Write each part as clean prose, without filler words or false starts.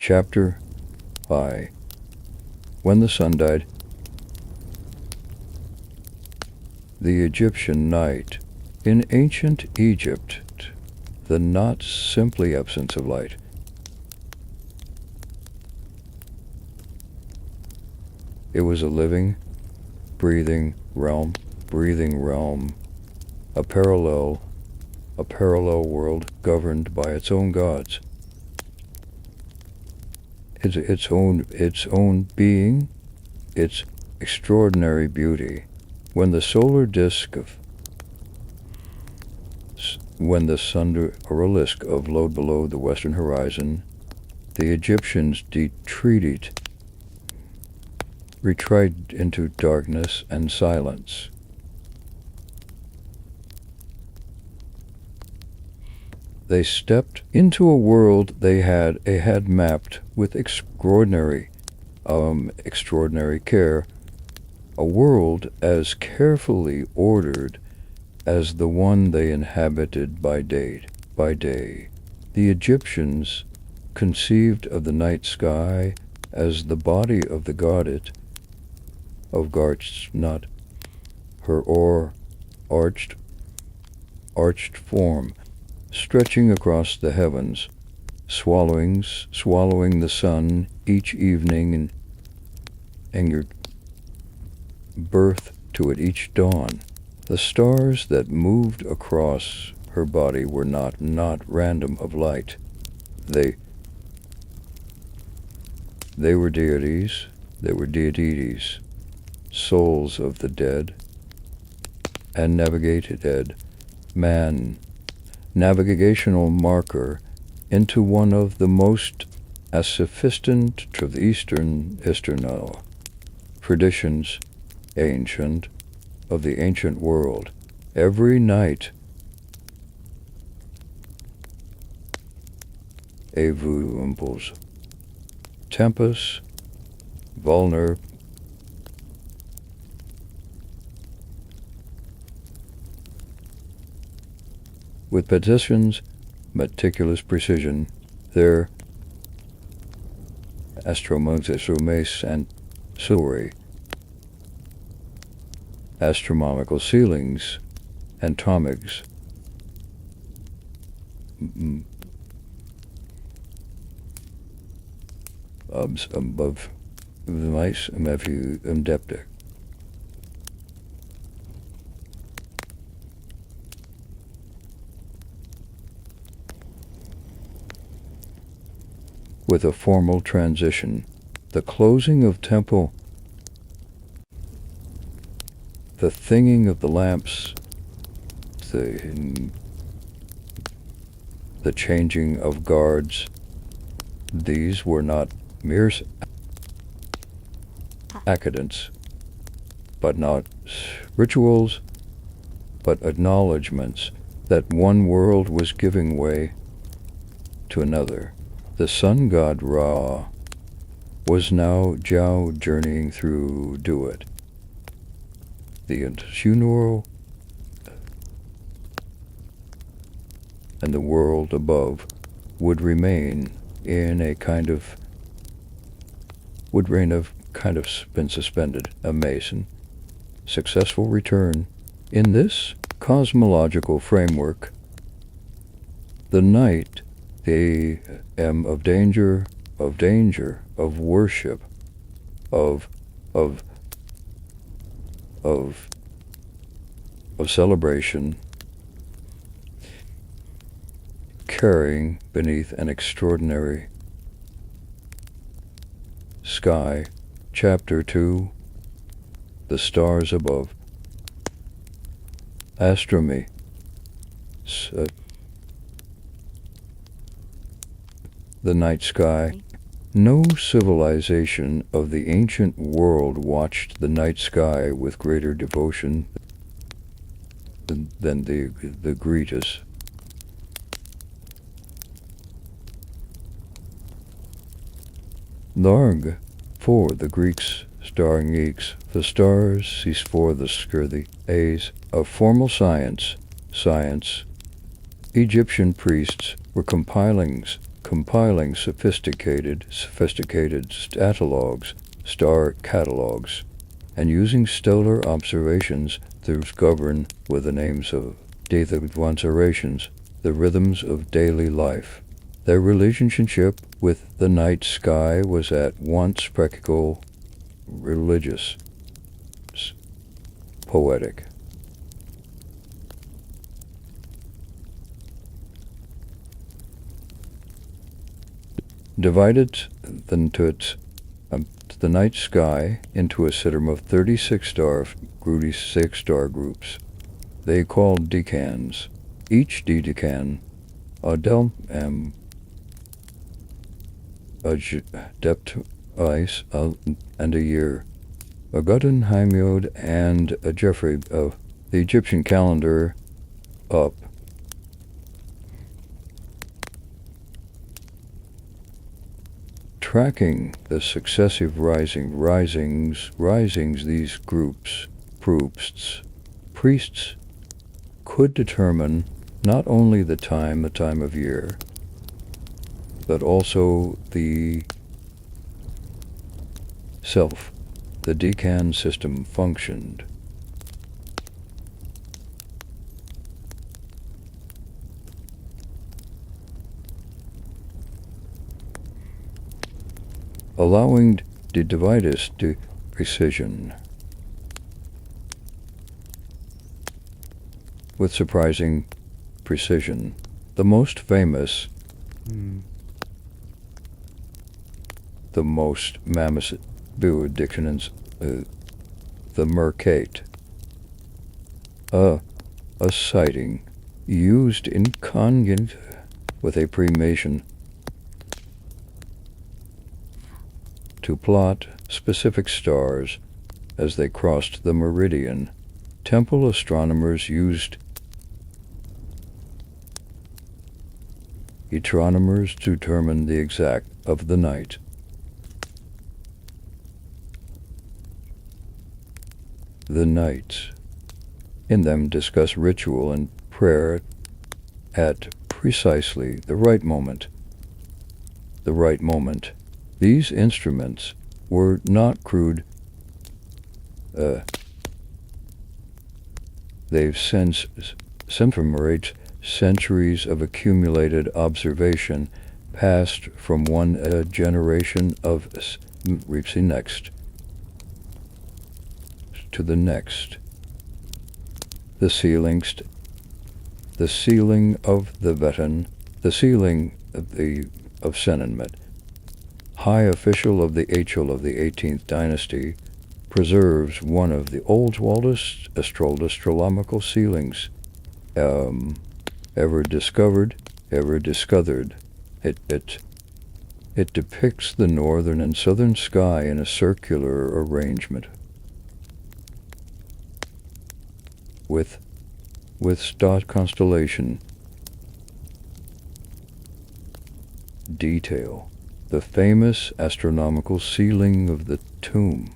Chapter 5. When the sun died. The Egyptian night. In ancient Egypt, the not simply absence of light. It was a living, breathing realm, a parallel world governed by its own gods. Its own being, its extraordinary beauty. When the solar disk of glowed below the western horizon, the Egyptians retreated into darkness and silence. They stepped into a world they had mapped with extraordinary care, a world as carefully ordered as the one they inhabited by day. The Egyptians conceived of the night sky as the body of the goddess of Garch, not her arched form, stretching across the heavens, swallowing the sun each evening and birth to it each dawn. The stars that moved across her body were not random of light. They were deities. They were deities, souls of the dead, and navigational marker into one of the most sophisticated of the Eastern traditions, of the ancient world. Every night, Evumples, Tempus, Vulner, with meticulous precision, their astromace and silvery astronomical ceilings and tomigs above the mice deptic. With a formal transition, the closing of temple, the thinging of the lamps, the changing of guards, these were not mere accidents, but not rituals, but acknowledgments that one world was giving way to another. The sun god Ra was now journeying through Duat. The funeral and the world above would remain in a kind of been suspended. A Mason successful return. In this cosmological framework, the night, the of danger, of worship, of celebration, carrying beneath an extraordinary sky. Chapter 2. The stars above. Astronomy. The night sky. No civilization of the ancient world watched the night sky with greater devotion than the Greeks. Larg, for the Greeks, starring geeks, the stars cease for the scurvy A's of formal science. Egyptian priests were compiling compiling sophisticated star catalogs, and using stellar observations to govern with the names of daily observations the rhythms of daily life. Their relationship with the night sky was at once practical, religious, poetic. Divided the night sky into a system of 36 star groups. They called decans. Each decan, a depth ice and a year, a Gutton Hammyod and a Jeffrey of the Egyptian calendar up. Tracking the successive risings, these priests could determine not only the time of year, but also the self. The decan system functioned. Allowing the device to precision. With surprising precision, the most famous, the most mammoth dictionaries, the Mercate, a sighting used in conjunct with a premonition to plot specific stars as they crossed the meridian. Temple astronomers used astronomers to determine the exact of the night. The nights. In them discuss ritual and prayer at precisely the right moment. The right moment. These instruments were not crude. They've since commemorate centuries of accumulated observation passed from one generation of reaching next to the next. The ceiling of the Vetan, the ceiling of Senenmet, high official of the Achel of the 18th dynasty, preserves one of the oldest astronomical ceilings ever discovered. It depicts the northern and southern sky in a circular arrangement with star constellation detail. The famous astronomical ceiling of the tomb.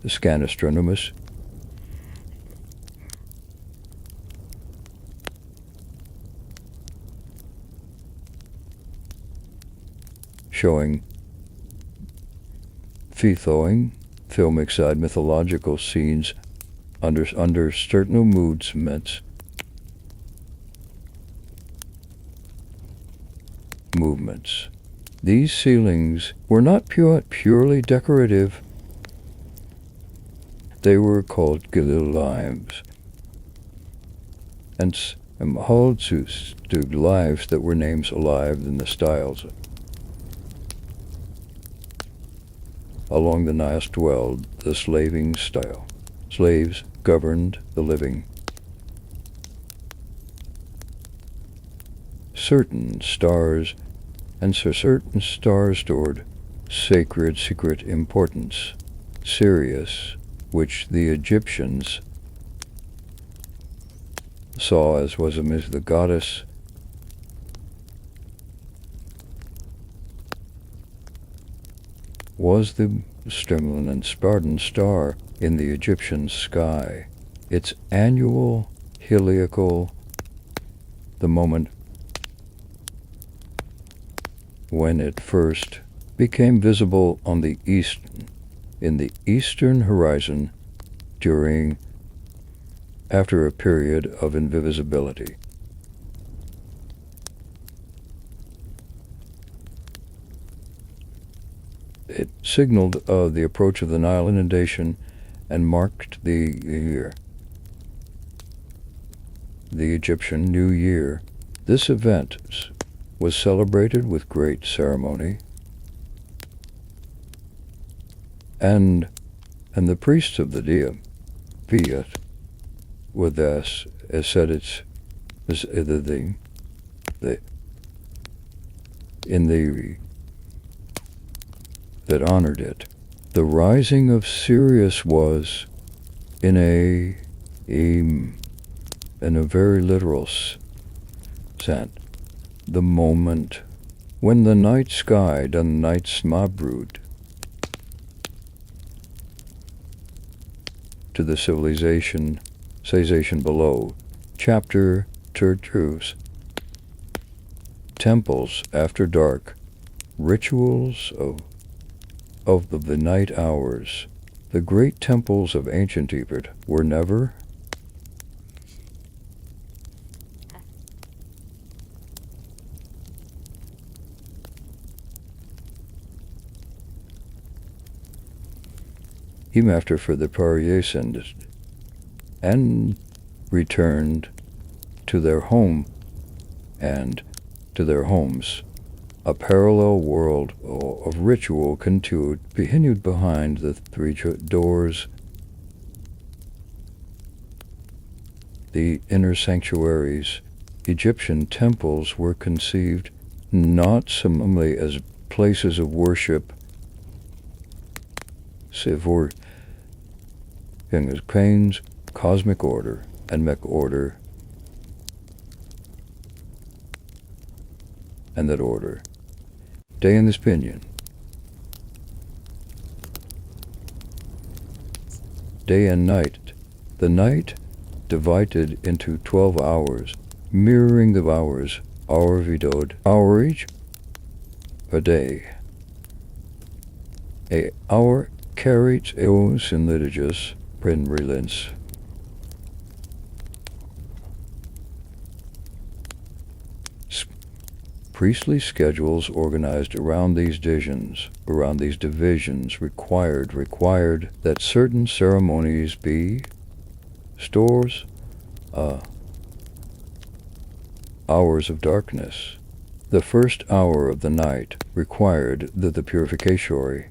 The scan astronomist showing filmic side mythological scenes under certain movements. These ceilings were not purely decorative. They were called lives, and hold to lives that were names alive in the styles. Along the Nile dwelled the slaving style. Slaves governed the living. Certain stars stored secret importance. Sirius, which the Egyptians saw as the goddess, was the Stirling and Spartan star in the Egyptian sky. Its annual heliacal the moment when it first became visible on the in the eastern horizon after a period of invisibility. It signaled the approach of the Nile inundation and marked the Egyptian New Year. This event was celebrated with great ceremony, and the priests of the Diet were thus ascetics that honored it. The rising of Sirius was, in a very literal sense, the moment when the night sky and the night smabrud to the civilization below. Chapter Tertus. Temples after dark. Rituals of the night hours. The great temples of ancient Egypt were never even after for the Parias and returned to their home and to their homes. A parallel world of ritual continued behind the three doors. The inner sanctuaries. Egyptian temples were conceived not simply as places of worship, save as pains, cosmic order, and mech order, and that order. Day in this pinion. Day and night. The night divided into 12 hours, mirroring the hours, hour vidod, hour each, a day. A hour carried eos in litigious, relents. Priestly schedules organized around these divisions required that certain ceremonies be stores, hours of darkness. The first hour of the night required that the purificatory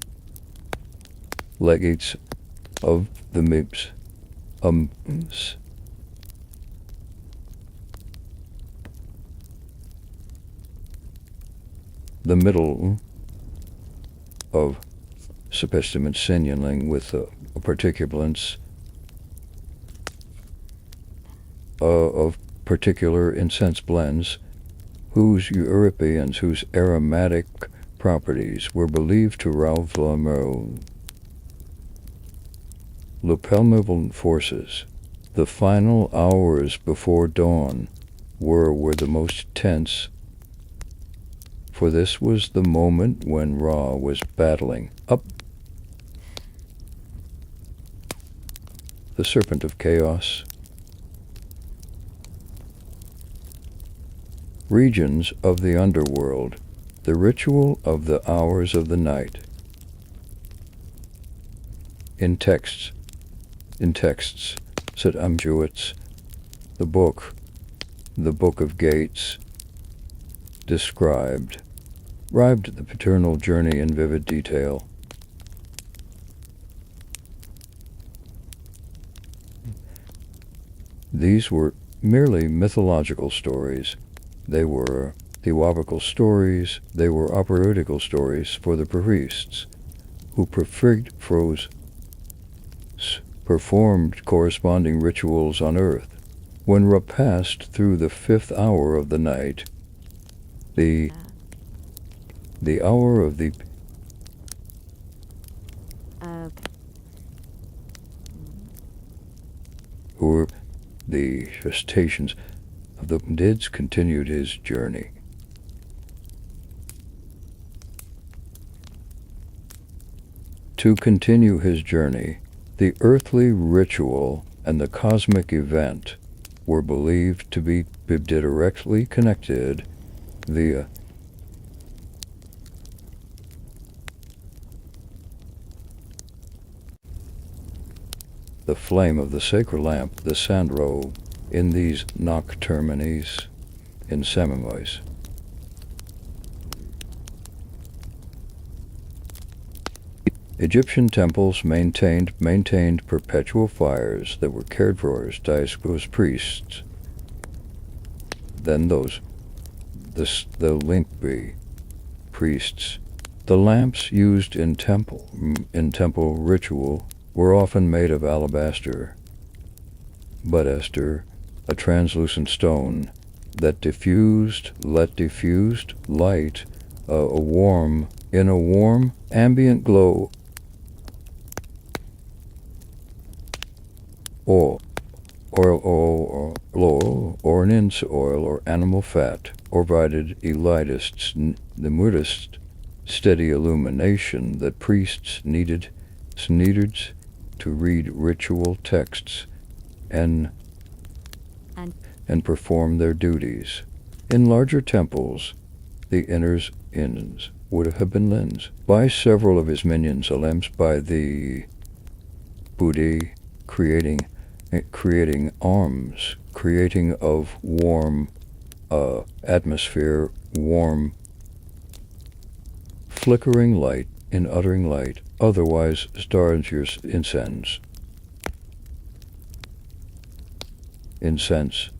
legates of the MIPS, the middle of subestimate signaling with a particulance of particular incense blends whose Europeans, whose aromatic properties were believed to rouse lupelmival forces. The final hours before dawn were the most tense, for this was the moment when Ra was battling up the serpent of chaos. Regions of the underworld, the ritual of the hours of the night. In texts, said Amjuits, the book of Gates, described the paternal journey in vivid detail. These were merely mythological stories. They were theological stories. They were operautical stories for the priests, who performed corresponding rituals on earth. When Ra passed through the fifth hour of the night, the hour of the or the stations, The Dids continued his journey. To continue his journey, the earthly ritual and the cosmic event were believed to be directly connected via the flame of the sacred lamp, the sandro, in these nocturnes in Seminois. Egyptian temples maintained perpetual fires that were cared for as diaspora priests. Then the Linkby priests. The lamps used in temple ritual were often made of alabaster, but ester, a translucent stone that diffused light, a warm ambient glow. Oil or an ince oil or animal fat, or provided elitists, the Buddhist steady illumination that priests needed to read ritual texts and perform their duties. In larger temples, the inns would have been lit by several of his minions, lamps by the Buddhi, creating of warm atmosphere, warm flickering light in uttering light, otherwise stars incense. Incense,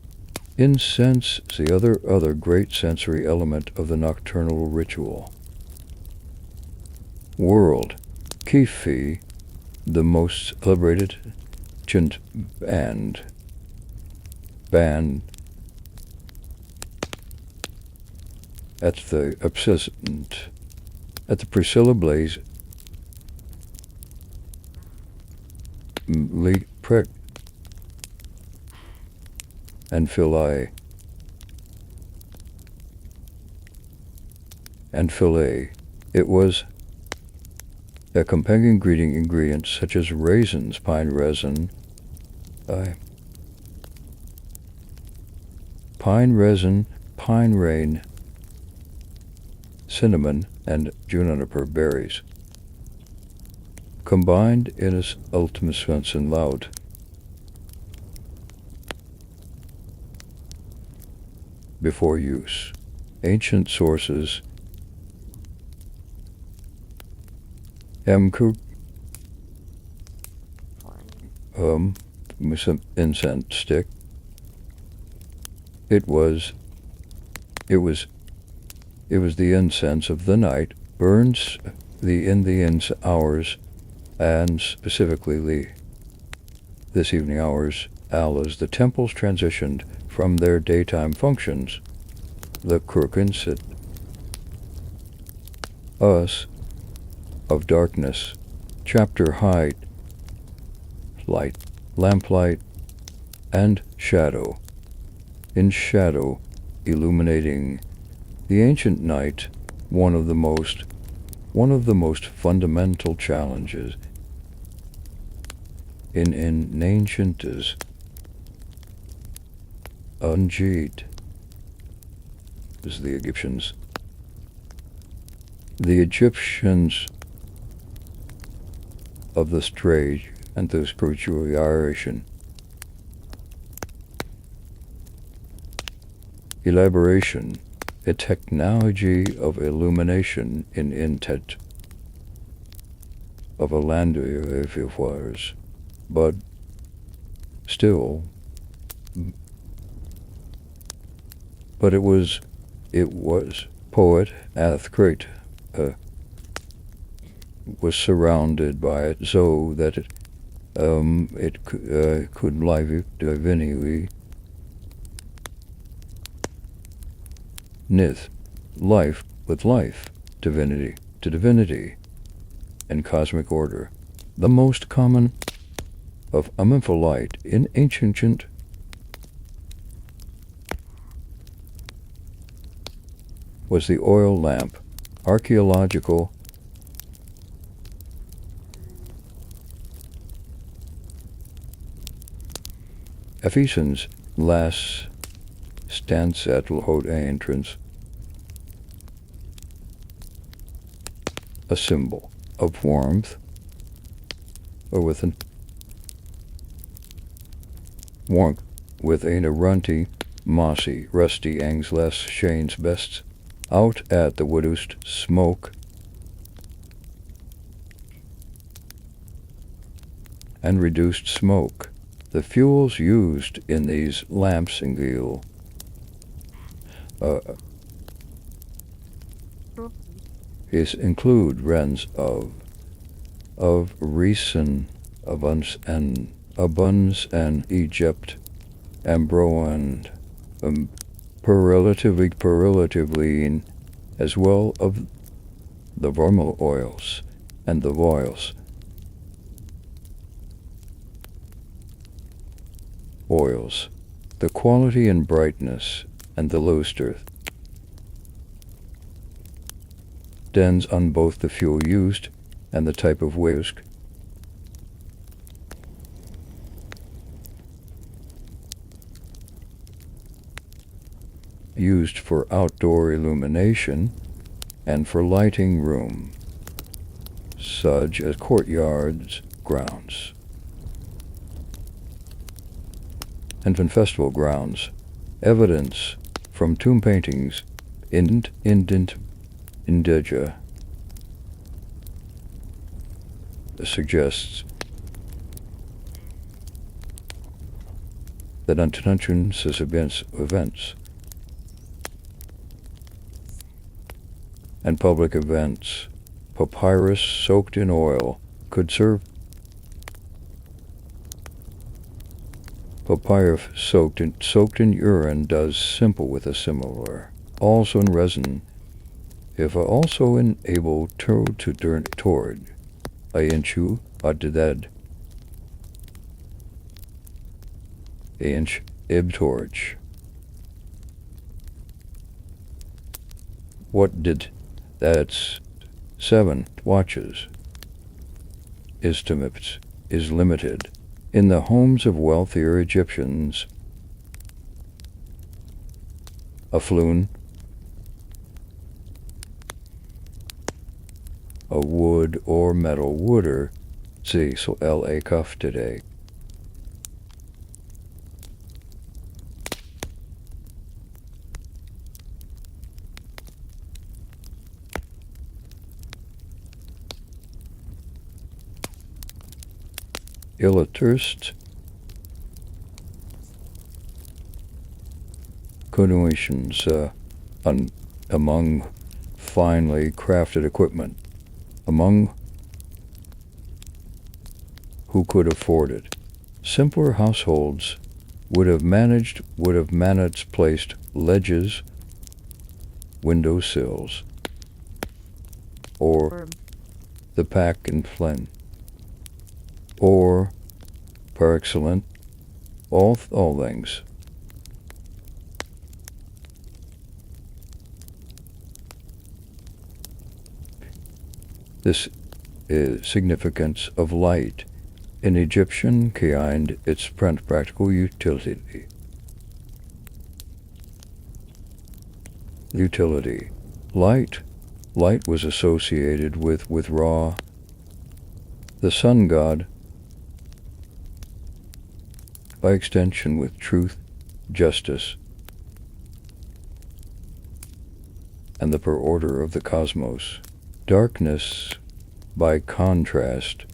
the other great sensory element of the nocturnal ritual. World, Kifi, the most celebrated band at the Priscilla Blaze and fillet it was a companion ingredients such as raisins, pine resin, pine rain, cinnamon, and juniper berries, combined in its ultimate sense and loud. Before use, ancient sources some incense stick. It was the incense of the night, burns in the hours, and specifically this evening hours, as the temples transitioned from their daytime functions. The Kurkensit us of darkness, chapter height, light, lamplight, and shadow. In shadow, illuminating the ancient night, one of the most fundamental challenges in ancient is Unjeed, as the Egyptians. The Egyptians of the strange and the spiritual elaboration, a technology of illumination in intent of a land if it was, but still, but it was poet Athcrate was surrounded by it so that it could live divinity nith life with life, divinity to divinity, and cosmic order. The most common of light in ancient was the oil lamp. Archaeological Ephesians las stance at haute entrance, a symbol of warmth, or with an warmth with a runty, mossy, rusty Angles Shane's bests, out at the woodust smoke, and reduced smoke. The fuels used in these lamps include rens of resin, abundance and Egypt, ambro and relatively, as well of the vermal oils and the oils. The quality and brightness and the luster depends on both the fuel used and the type of whisk. Used for outdoor illumination and for lighting room, such as courtyards, grounds, and festival grounds. Evidence from tomb paintings in India suggests that intentions events and public events, papyrus soaked in oil could serve. Papyrus soaked in urine does simple with a similar. Also in resin, if also able to turn toward a inchu dead a inch ib torch. What did that's 7 watches estimates is limited. In the homes of wealthier Egyptians, a floon, a wood or metal wooder, see so la cuff today. Illiterst continuations among finely crafted equipment, among who could afford it. Simpler households would have managed placed ledges, window sills, or the pack and flint, or par excellence, all things. This is significance of light in Egyptian kind, its practical utility. Light was associated with Ra, the sun god, by extension with truth, justice, and the per order of the cosmos. Darkness, by contrast,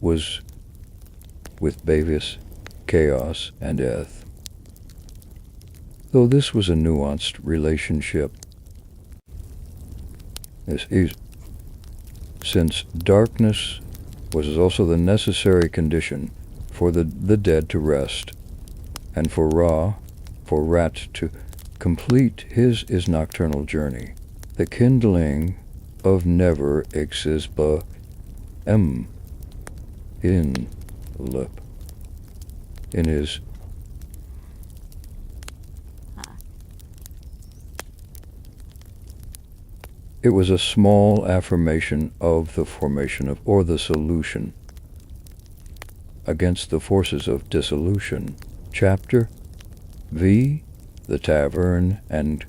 was with Bavis, chaos, and death. Though this was a nuanced relationship, since darkness was also the necessary condition for the dead to rest, and for Rat to complete his nocturnal journey. The kindling of never exisba in his It was a small affirmation of the formation of, or the solution, against the forces of dissolution. Chapter V. The Tavern and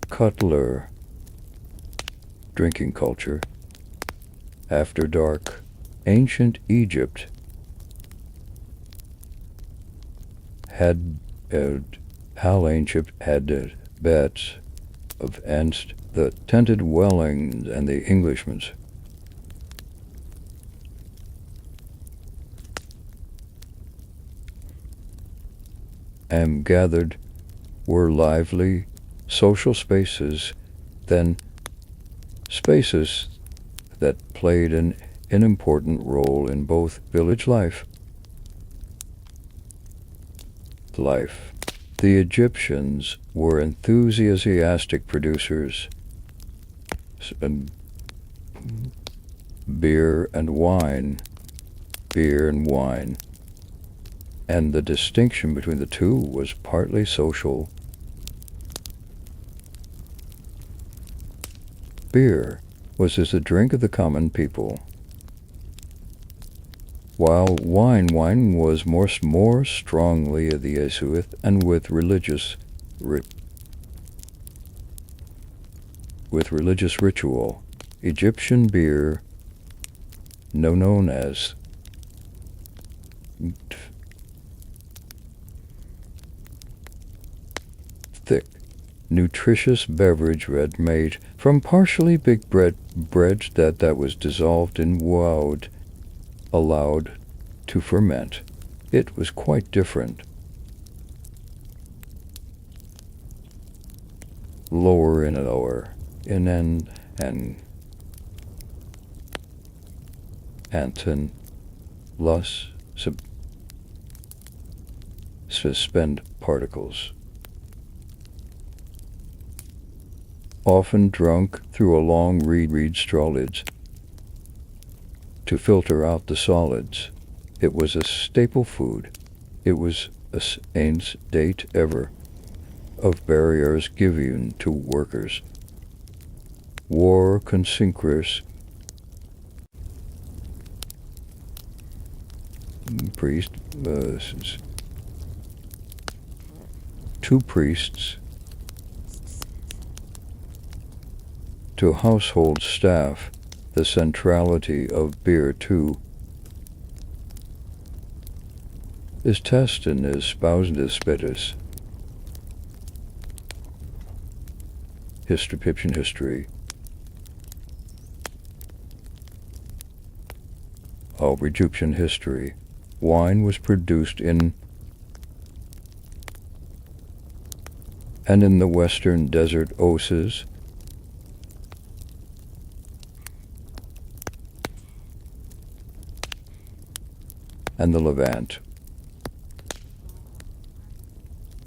Cutler. Drinking culture. After dark. Ancient Egypt had how ancient had beds of ants, the tented dwellings, and the Englishman's gathered were lively social spaces, then spaces that played an important role in both village life. The Egyptians were enthusiastic producers and beer and wine, and the distinction between the two was partly social. Beer was as the drink of the common people, while wine was more strongly associated and with religious ritual. Egyptian beer, known as thick, nutritious beverage made from partially baked bread that was dissolved in woad, allowed to ferment. It was quite different. Lower in an Anton lus suspend particles, often drunk through a long reed straw lids to filter out the solids. It was a staple food. It was a ancient date ever of barriers given to workers. War consecrators, two priests to household staff, the centrality of beer too is tested and espoused spiritus. History. Of Egyptian history, wine was produced in the western desert oases and the Levant,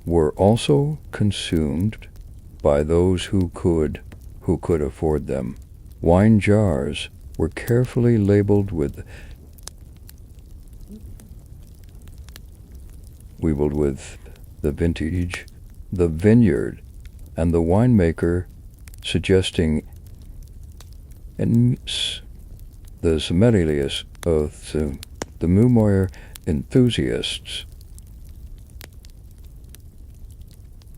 were also consumed by those who could afford them. Wine jars were carefully labeled with the vintage, the vineyard, and the winemaker, suggesting the sommeliers of the memoir enthusiasts.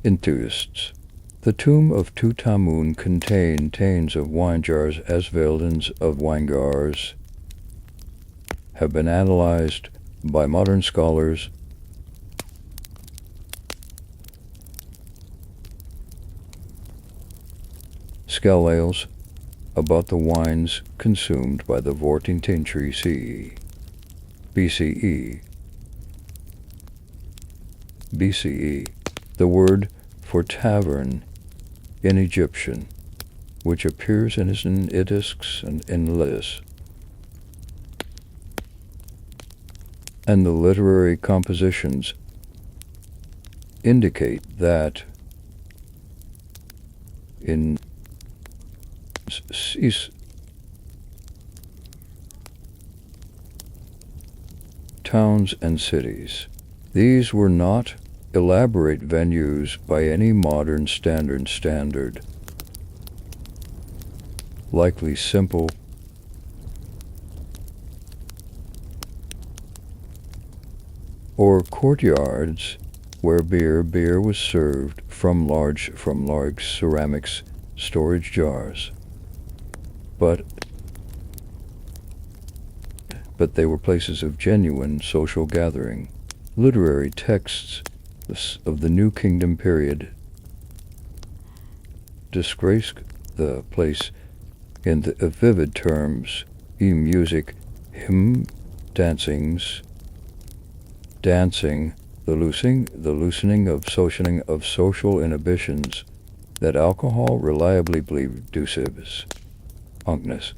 The tomb of Tutankhamun contains of wine jars as villains of wine jars have been analyzed by modern scholars. Scales about the wines consumed by the 14th century BCE. The word for tavern in Egyptian, which appears in edicts and in lists, and the literary compositions indicate that in towns and cities, these were not elaborate venues by any modern standard. likely simple, or courtyards where beer was served from large ceramics storage jars. But they were places of genuine social gathering. Literary texts of the New Kingdom period describe the place in vivid terms: music, hymn, dancing, the loosening of social inhibitions that alcohol reliably produces, uncness.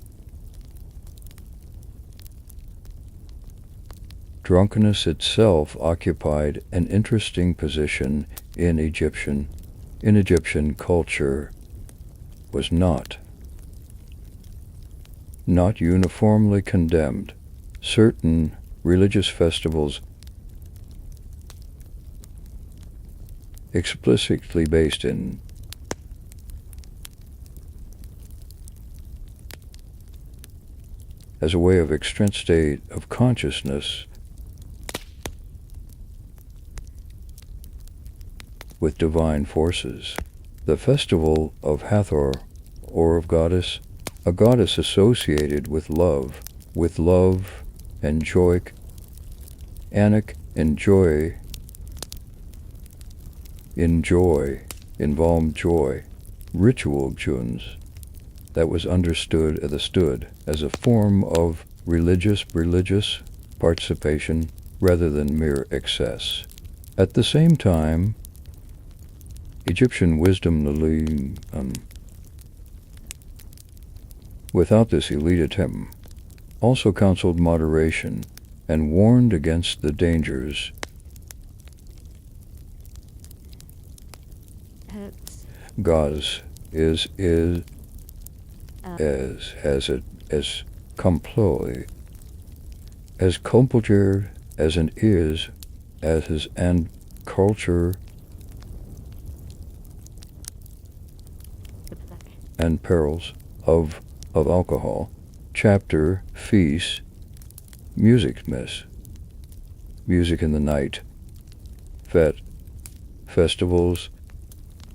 Drunkenness itself occupied an interesting position in Egyptian culture, was not uniformly condemned. Certain religious festivals explicitly based in as a way of extreme state of consciousness with divine forces. The festival of Hathor, or of goddess, a goddess associated with love and joy, Anak, involved joy, ritual juns, that was understood as a form of religious participation rather than mere excess. At the same time, Egyptian wisdom without this elitism also counseled moderation and warned against the dangers. Gauze is as comploy as culture as an is as his and culture and perils of alcohol. Chapter Feast, Music in the Night, Festivals,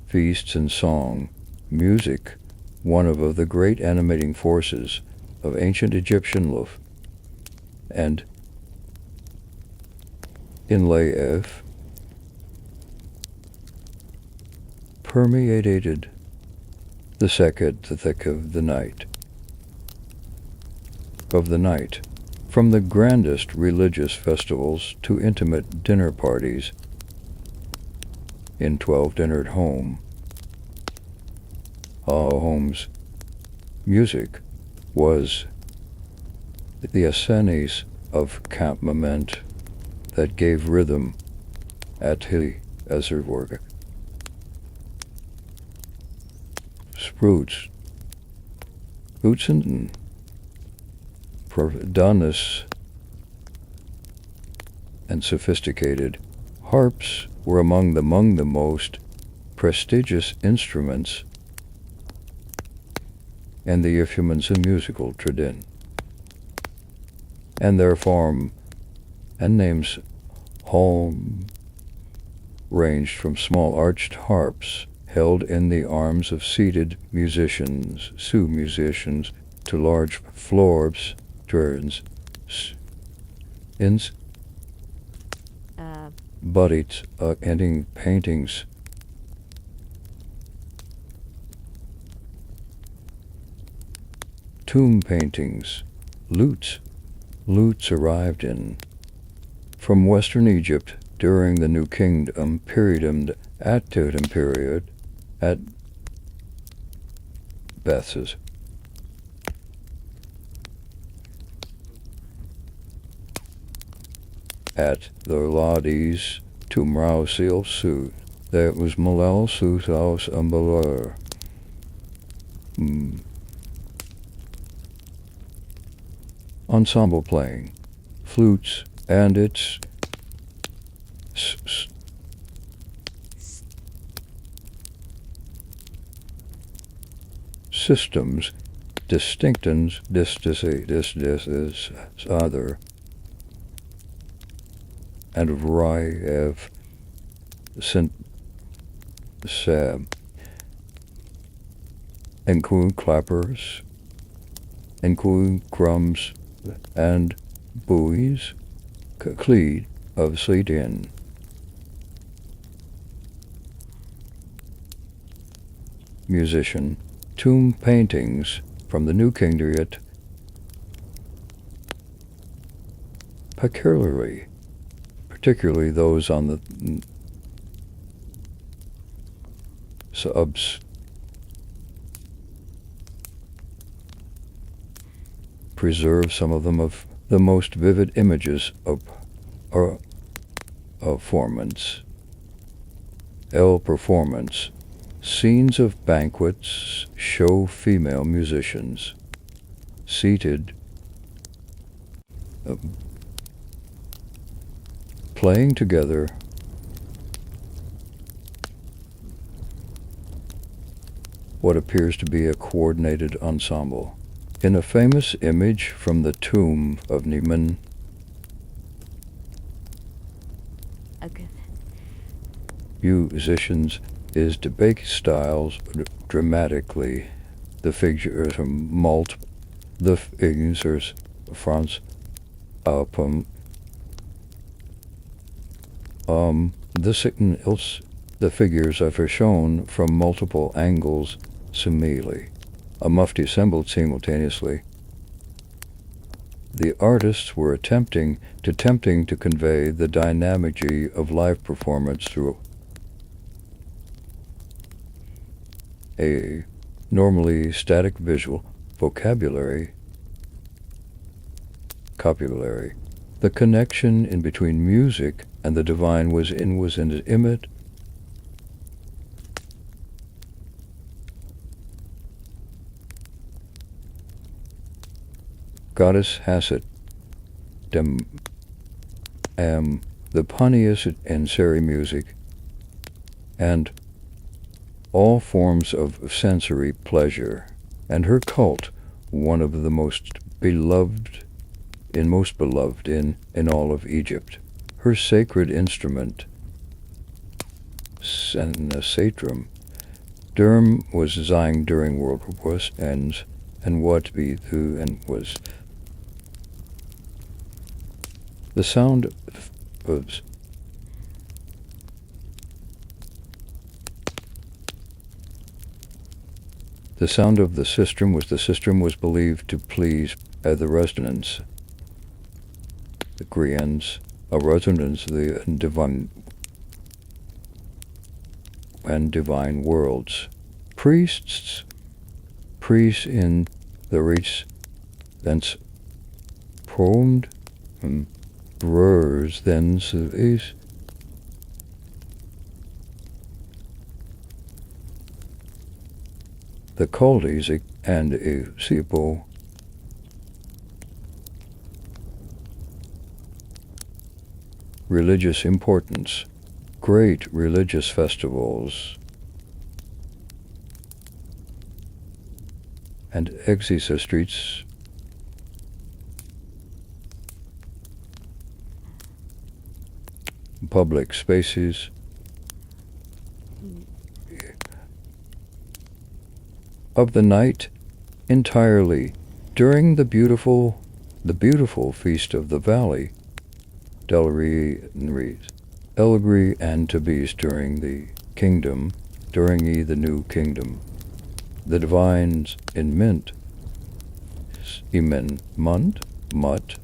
Feasts and Song. Music, one of the great animating forces of ancient Egyptian life, and in life permeated the thick of the night. From the grandest religious festivals to intimate dinner parties in 12-dinnered homes, music was the essence of accompaniment that gave rhythm at as her work. Boots and Donis and sophisticated harps were among the most prestigious instruments and the instruments in musical tradition, and their form and names all ranged from small arched harps held in the arms of seated musicians to large floors, turns, ins, buddits, ending paintings, tomb paintings, lutes arrived from Western Egypt during the New Kingdom period at Beth's. At the Ladies to Mrausil Suit, there was Malal Suit aus Umbalur. Ensemble playing, flutes, and its systems distinctans, this is other, and Ryev Sint Sab, include clappers, include crumbs and buoys, cleed of sleet in. Musician, tomb paintings from the New Kingdom, particularly those on the subs, preserve some of them of the most vivid images of performance. Performance. Scenes of banquets show female musicians seated, playing together, what appears to be a coordinated ensemble. In a famous image from the tomb of Neiman, musicians is debate styles dramatically. The figures are the figures France the figures are shown from multiple angles simile. A mufti assembled simultaneously. The artists were attempting to convey the dynamic of live performance through a normally static visual vocabulary. The connection in between music and the divine was in the image. Goddess Hasit, the Panias and Seri music, and all forms of sensory pleasure, and her cult, one of the most beloved in all of Egypt. Her sacred instrument, Satram, Durm was designed during World War I, and what be who and was the sound of the sound of the sistrum was believed to please the resonance, the grians, a resonance the divine worlds. Priests in the reach thence promed brewers thence is the Chaldees and Sipo religious importance, great religious festivals, and Exisa streets public spaces of the night entirely during the beautiful feast of the valley, Elgri and Tabis during the kingdom, during the new kingdom. The divines in mint, Imen Mut,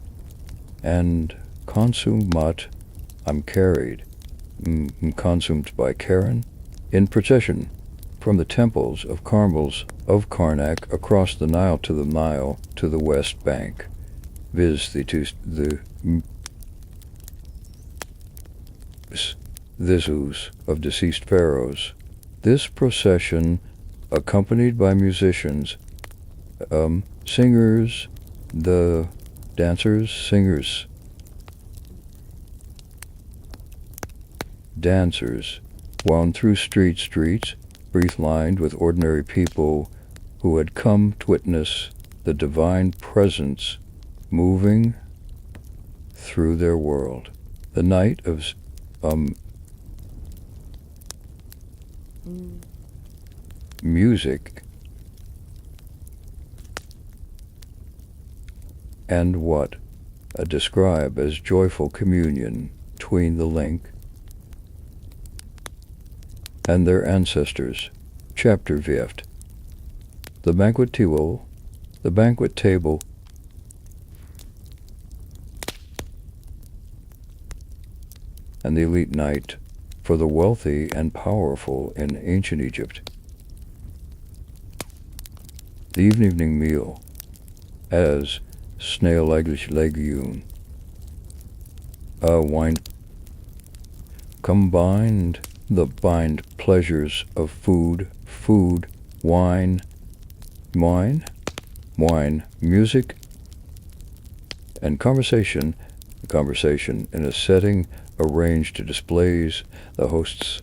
and consumat, I'm carried, consumed by Karen, in procession from the temples of Carmels of Karnak across the Nile to the west bank, viz. the visus of deceased pharaohs. This procession, accompanied by musicians, singers, the dancers, wound through streets, lined with ordinary people who had come to witness the divine presence moving through their world. The night of music and what I describe as joyful communion between the link and their ancestors. Chapter Vieft. The banquet table and the elite night for the wealthy and powerful in ancient Egypt. The evening meal as snail legume, wine combined the bind pleasures of food, wine, music, and conversation in a setting arranged to displays the host's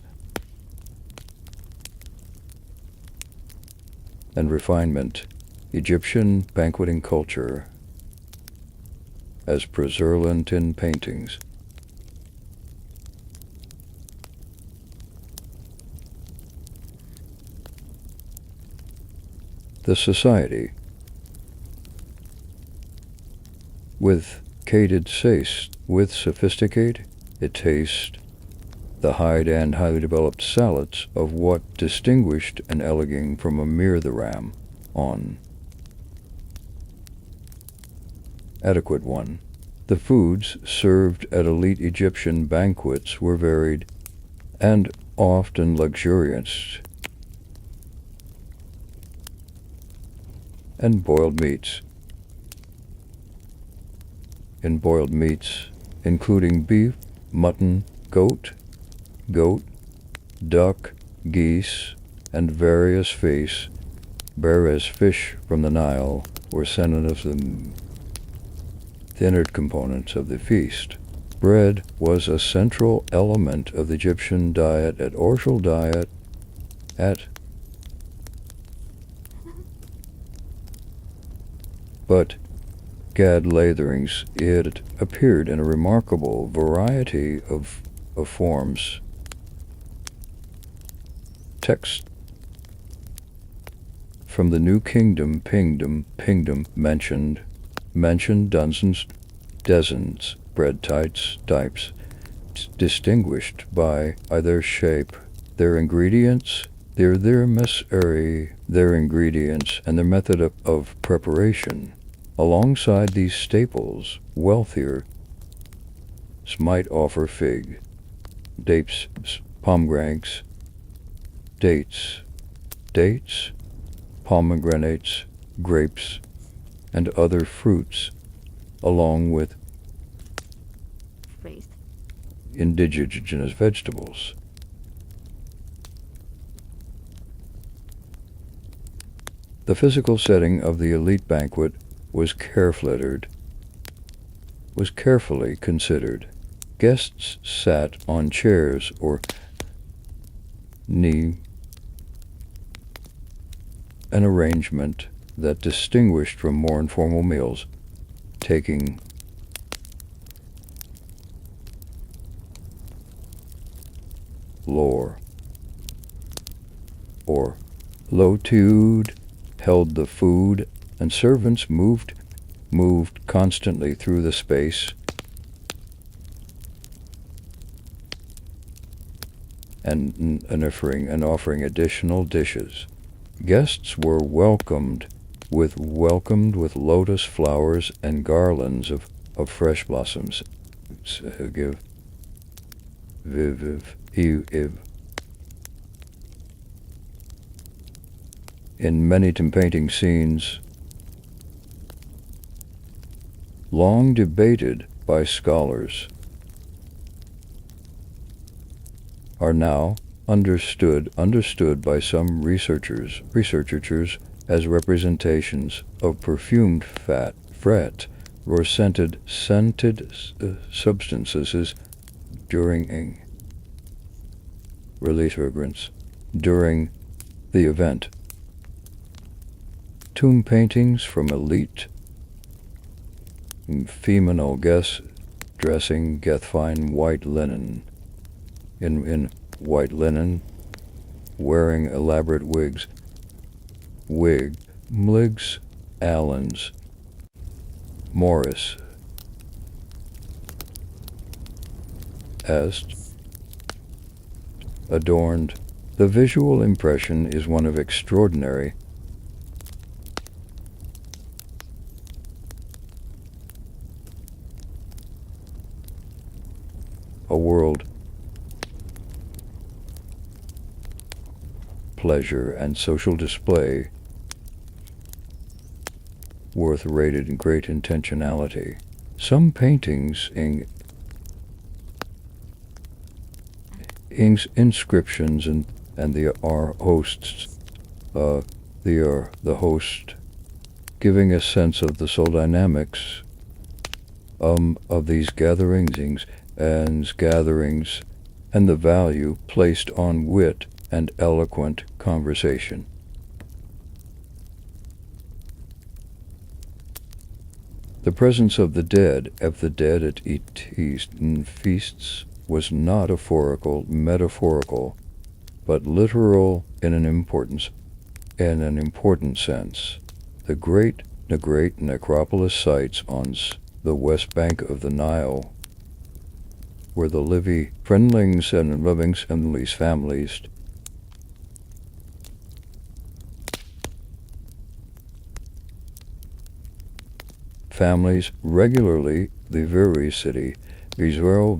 and refinement. Egyptian banqueting culture as preservant in paintings. The society with sophisticated taste, the hide and highly developed salads of what distinguished and elegant from a mere the ram on adequate one. The foods served at elite Egyptian banquets were varied and often luxurious, and boiled meats, including beef, mutton, goat, duck, geese, and various fish from the Nile were synonymous the inner components of the feast. Bread was a central element of the Egyptian diet but Gad latherings it appeared in a remarkable variety of forms. Text from the New Kingdom, mentioned dozens, bread types, distinguished by their shape, their ingredients, their ingredients, and their method of preparation. Alongside these staples, wealthier might offer fig, dates, pomegranates, pomegranates, grapes, and other fruits, along with indigenous vegetables. The physical setting of the elite banquet was carefully considered. Guests sat on chairs or knee, an arrangement that distinguished from more informal meals, taking lore or lotude held the food, and servants moved constantly through the space and offering additional dishes. Guests were welcomed with lotus flowers and garlands of fresh blossoms. In many painting scenes, long debated by scholars, are now understood by some researchers as representations of perfumed fat or scented substances during release fragrance during the event. tomb paintings from elite female guests dressing fine white linen, in white linen, wearing elaborate wigs, Mliggs, Allens, Morris, Est, adorned. The visual impression is one of extraordinary a world, pleasure, and social display worth rated in great intentionality. Some paintings inscriptions and the are hosts, the host, giving a sense of the soul dynamics of these gatherings and the value placed on wit and eloquent conversation. The presence of the dead at Eastern feasts was not metaphorical, but literal in an important sense. The great necropolis sites on the west bank of the Nile, where the living friendlings and loving families regularly the very city Israel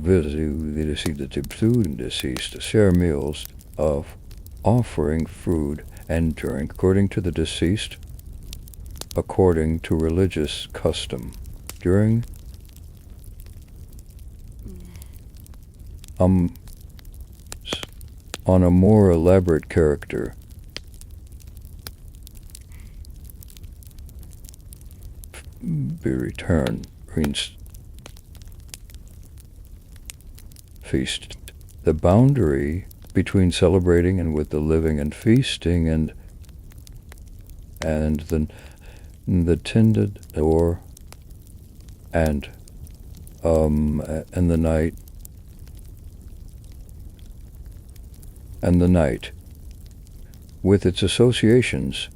to share meals of offering food and drink according to the deceased, according to religious custom. During on a more elaborate character, be returned feast. The boundary between celebrating and with the living and feasting and the tended or and the night with its associations,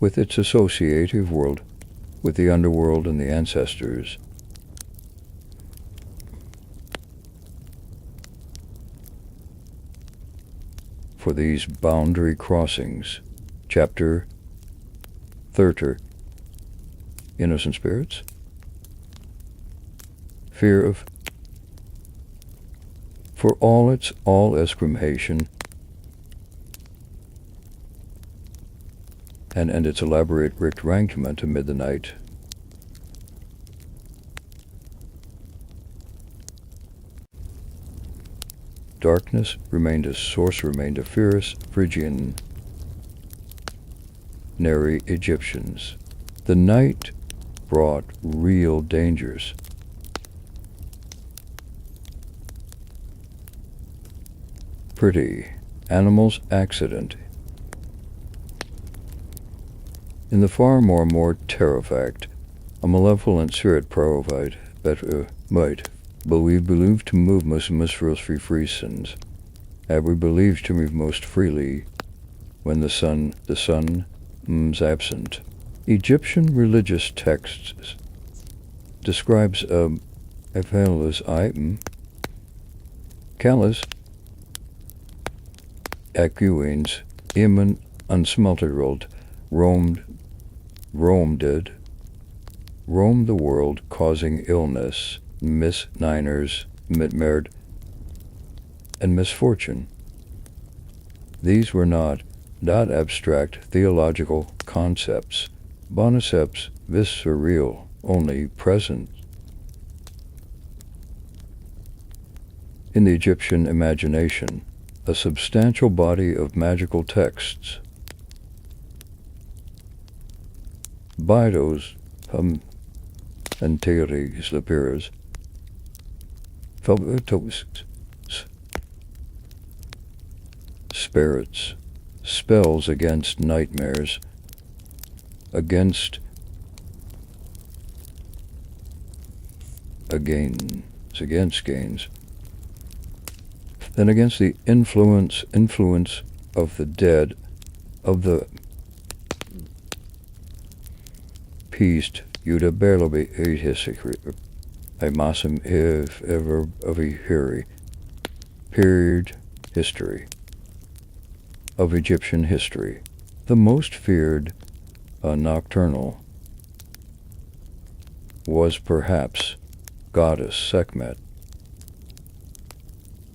with its associative world, with the underworld and the ancestors. For these boundary crossings, chapter 30, innocent spirits, fear of, for all exclamation and its elaborate arrangement amid the night. Darkness remained a fierce Phrygian, nary Egyptians. The night brought real dangers. Pretty animals accident. In the far more terrified, a malevolent spirit provide better might. But we believe to move most free sins, and we believe to move most freely when the sun is absent. Egyptian religious texts describes Ephelis item Callis Acuines Iman unsmeltered roamed the world, causing illness, misniners, mitmered, and misfortune. These were not abstract theological concepts, boniceps visceral, only present in the Egyptian imagination, a substantial body of magical texts. Bidos, and theories appears. Spirits, spells against nightmares, against gains, then against the influence of the dead, of the peast Yuda Berlobi a masim if ever of a period history of Egyptian history. The most feared nocturnal was perhaps goddess Sekhmet.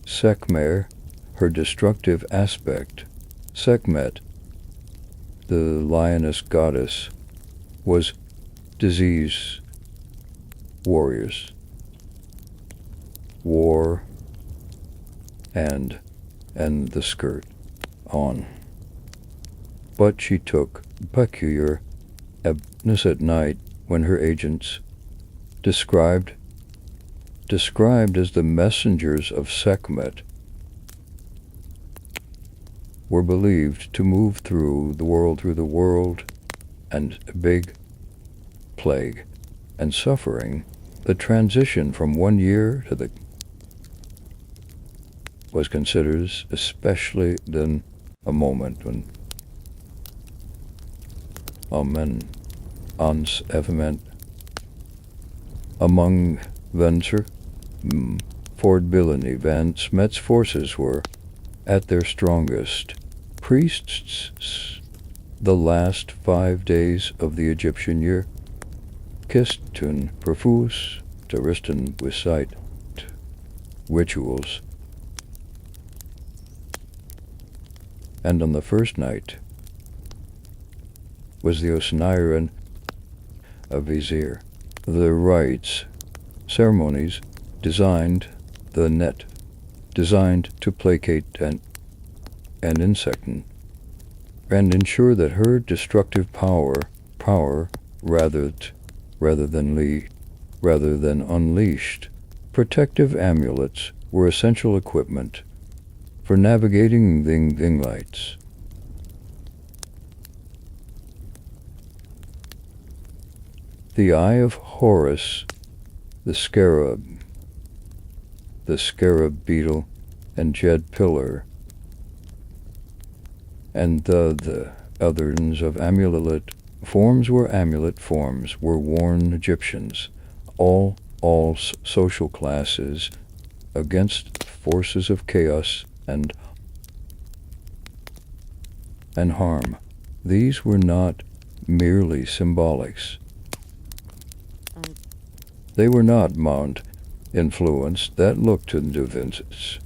Sekhmer, her destructive aspect. Sekhmet, the lioness goddess, was disease, warriors, war, and the skirt on. But she took peculiar absence at night when her agents, described as the messengers of Sekhmet, were believed to move through the world, and a big plague and suffering. The transition from 1 year to the was considered especially then a moment when ans event among venture Ford-Billany Van Smet's forces were at their strongest. Priests, the last 5 days of the Egyptian year, kistun profuse to risten recite rituals, and on the first night was the Osniran a vizier. The rites, ceremonies designed to placate an insect and ensure that her destructive power rather than unleashed. Protective amulets were essential equipment for navigating the lights. The eye of Horus, the scarab beetle, and jed pillar, and the others of amulet forms were worn Egyptians, all social classes, against forces of chaos and harm. These were not merely symbolics. They were not Mount influence that looked into Vince's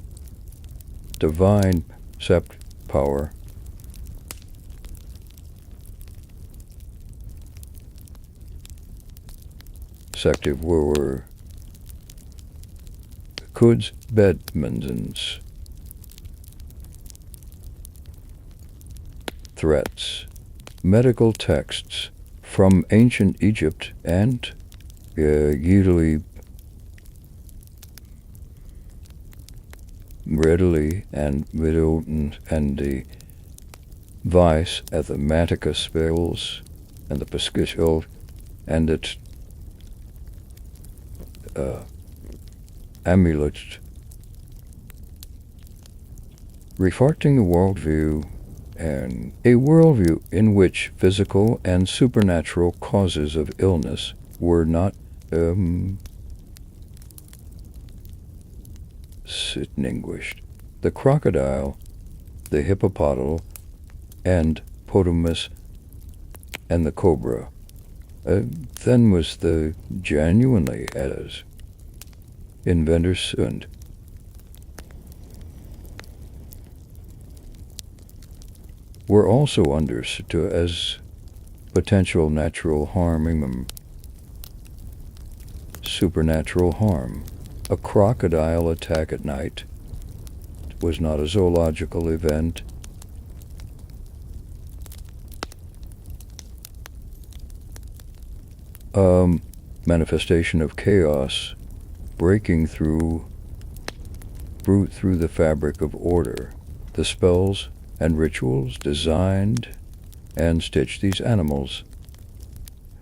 divine sept power. Sective were Kud's bedmans threats, medical texts from ancient Egypt and readily and the vice mathematica spells and the pesquisil and its amulet, reflecting a worldview in which physical and supernatural causes of illness were not extinguished. The crocodile, the hippopotamus, and potamus, and the cobra. Then was the genuinely as inventors and were also understood as potential natural harming supernatural harm. A crocodile attack at night was not a zoological event. Manifestation of chaos breaking through the fabric of order. The spells and rituals designed and stitched these animals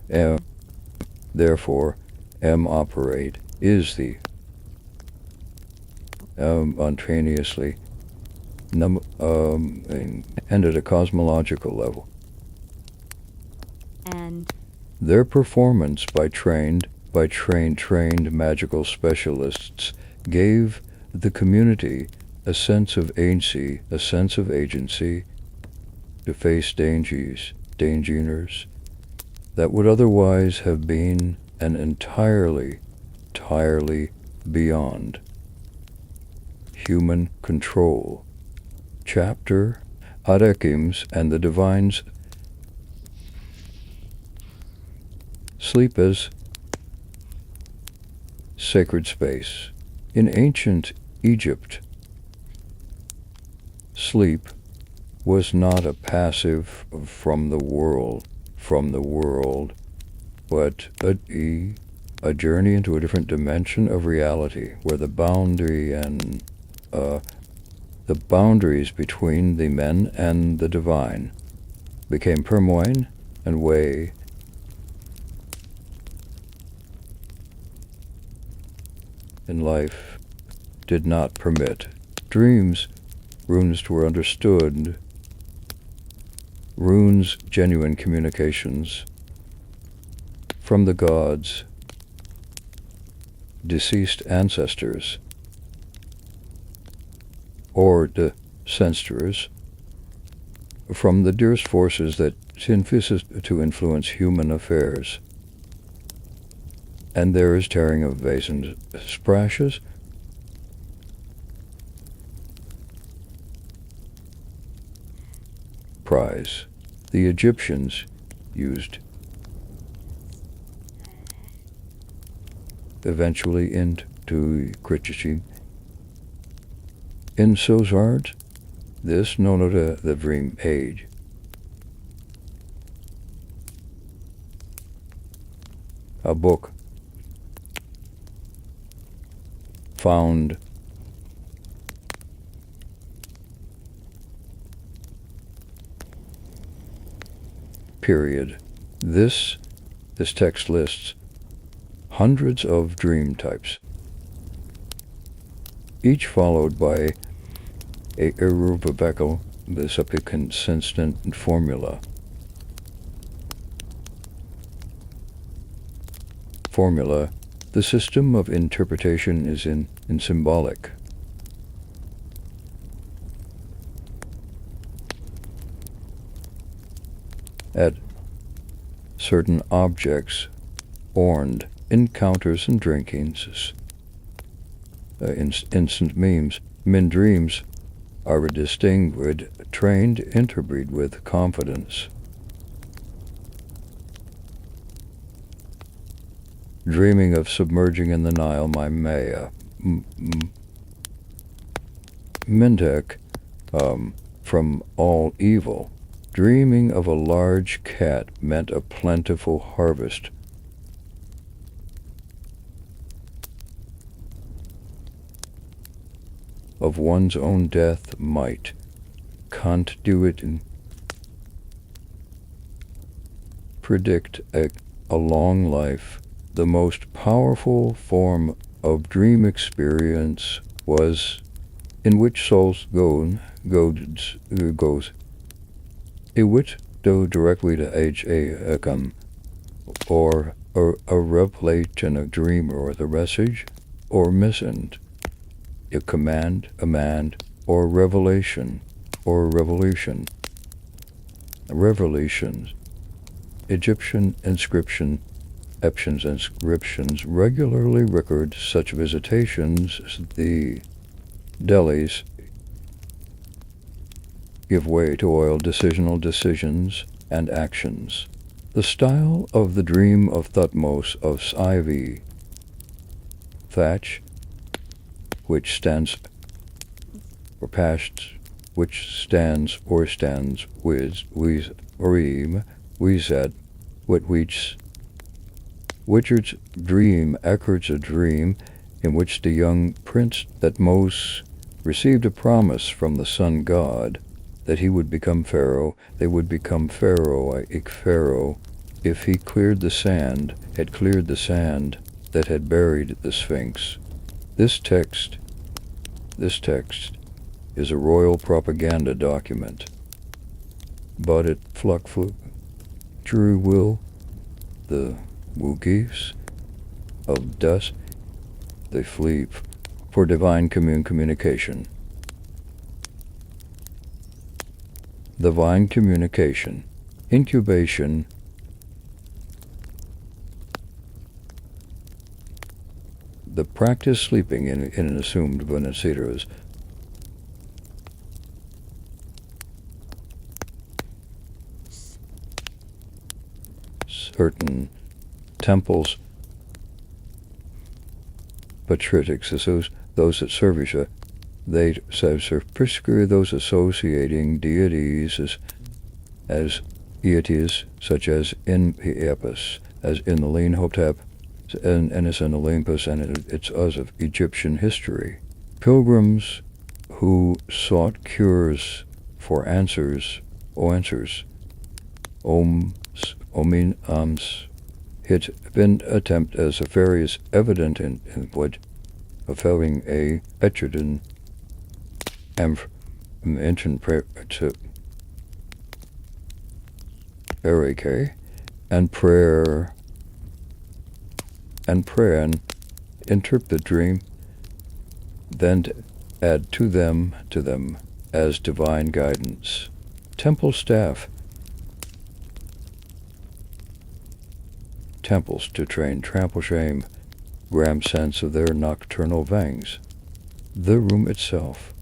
M, therefore, M operate is the spontaneously and at a cosmological level. And Their performance by trained magical specialists gave the community a sense of agency, to face dangers that would otherwise have been an entirely beyond human control. Chapter Adekims and the Divines. Sleep as sacred space. In ancient Egypt, sleep was not a passive from the world, but a journey into a different dimension of reality where the boundaries between the men and the divine became permoine and way in life did not permit. Dreams, runes were understood. Runes, genuine communications from the gods, deceased ancestors, or the sensters, from the dearest forces that to influence human affairs. And there is tearing of vase and sprashes. Prize. The Egyptians used eventually into Kritici. In Sozart, this known as the Dream Age. A book found period. This text lists hundreds of dream types, each followed by a irrevocable, consistent formula. The system of interpretation is in symbolic. At certain objects, orned, encounters and drinkings, instant memes, min dreams are distinguished, trained, interbreed with confidence. Dreaming of submerging in the Nile, my Maya. Mintek, from all evil. Dreaming of a large cat meant a plentiful harvest. Of one's own death might. Can't do it and predict a long life. The most powerful form of dream experience was in which souls goes, which go directly to H.A. or a revelation, a dream, or the message, or missing, a command, or revelation, or revolution. Revelations. Egyptian inscriptions regularly record such visitations. The Delhis give way to oil decisions and actions. The style of the dream of Thutmose of Ivy Thatch, which stands or past, which stands with Reem, Wizet, Witchard's dream echoes a dream in which the young prince Thutmose received a promise from the sun god that he would become pharaoh. They would become pharaoh, if he had cleared the sand that had buried the Sphinx. This text is a royal propaganda document. But it Fluckflug, Drew Will, the Wookiees of dust, they flee for divine communication. Divine communication, incubation, the practice sleeping in an assumed beneficiaries. Certain temples, patriotics, those that service, they serve particularly those associating deities as deities, such as in Apis, as in the Lean Hotep, and it's in Olympus, and it's us of Egyptian history. Pilgrims who sought cures for answers, had been attempt as a various evident in what of having a etridan ancient prayer to Erike and prayer and interpret the dream, then add to them as divine guidance. Temple staff, temples to train trample shame, gram sense of their nocturnal vangs. The room itself.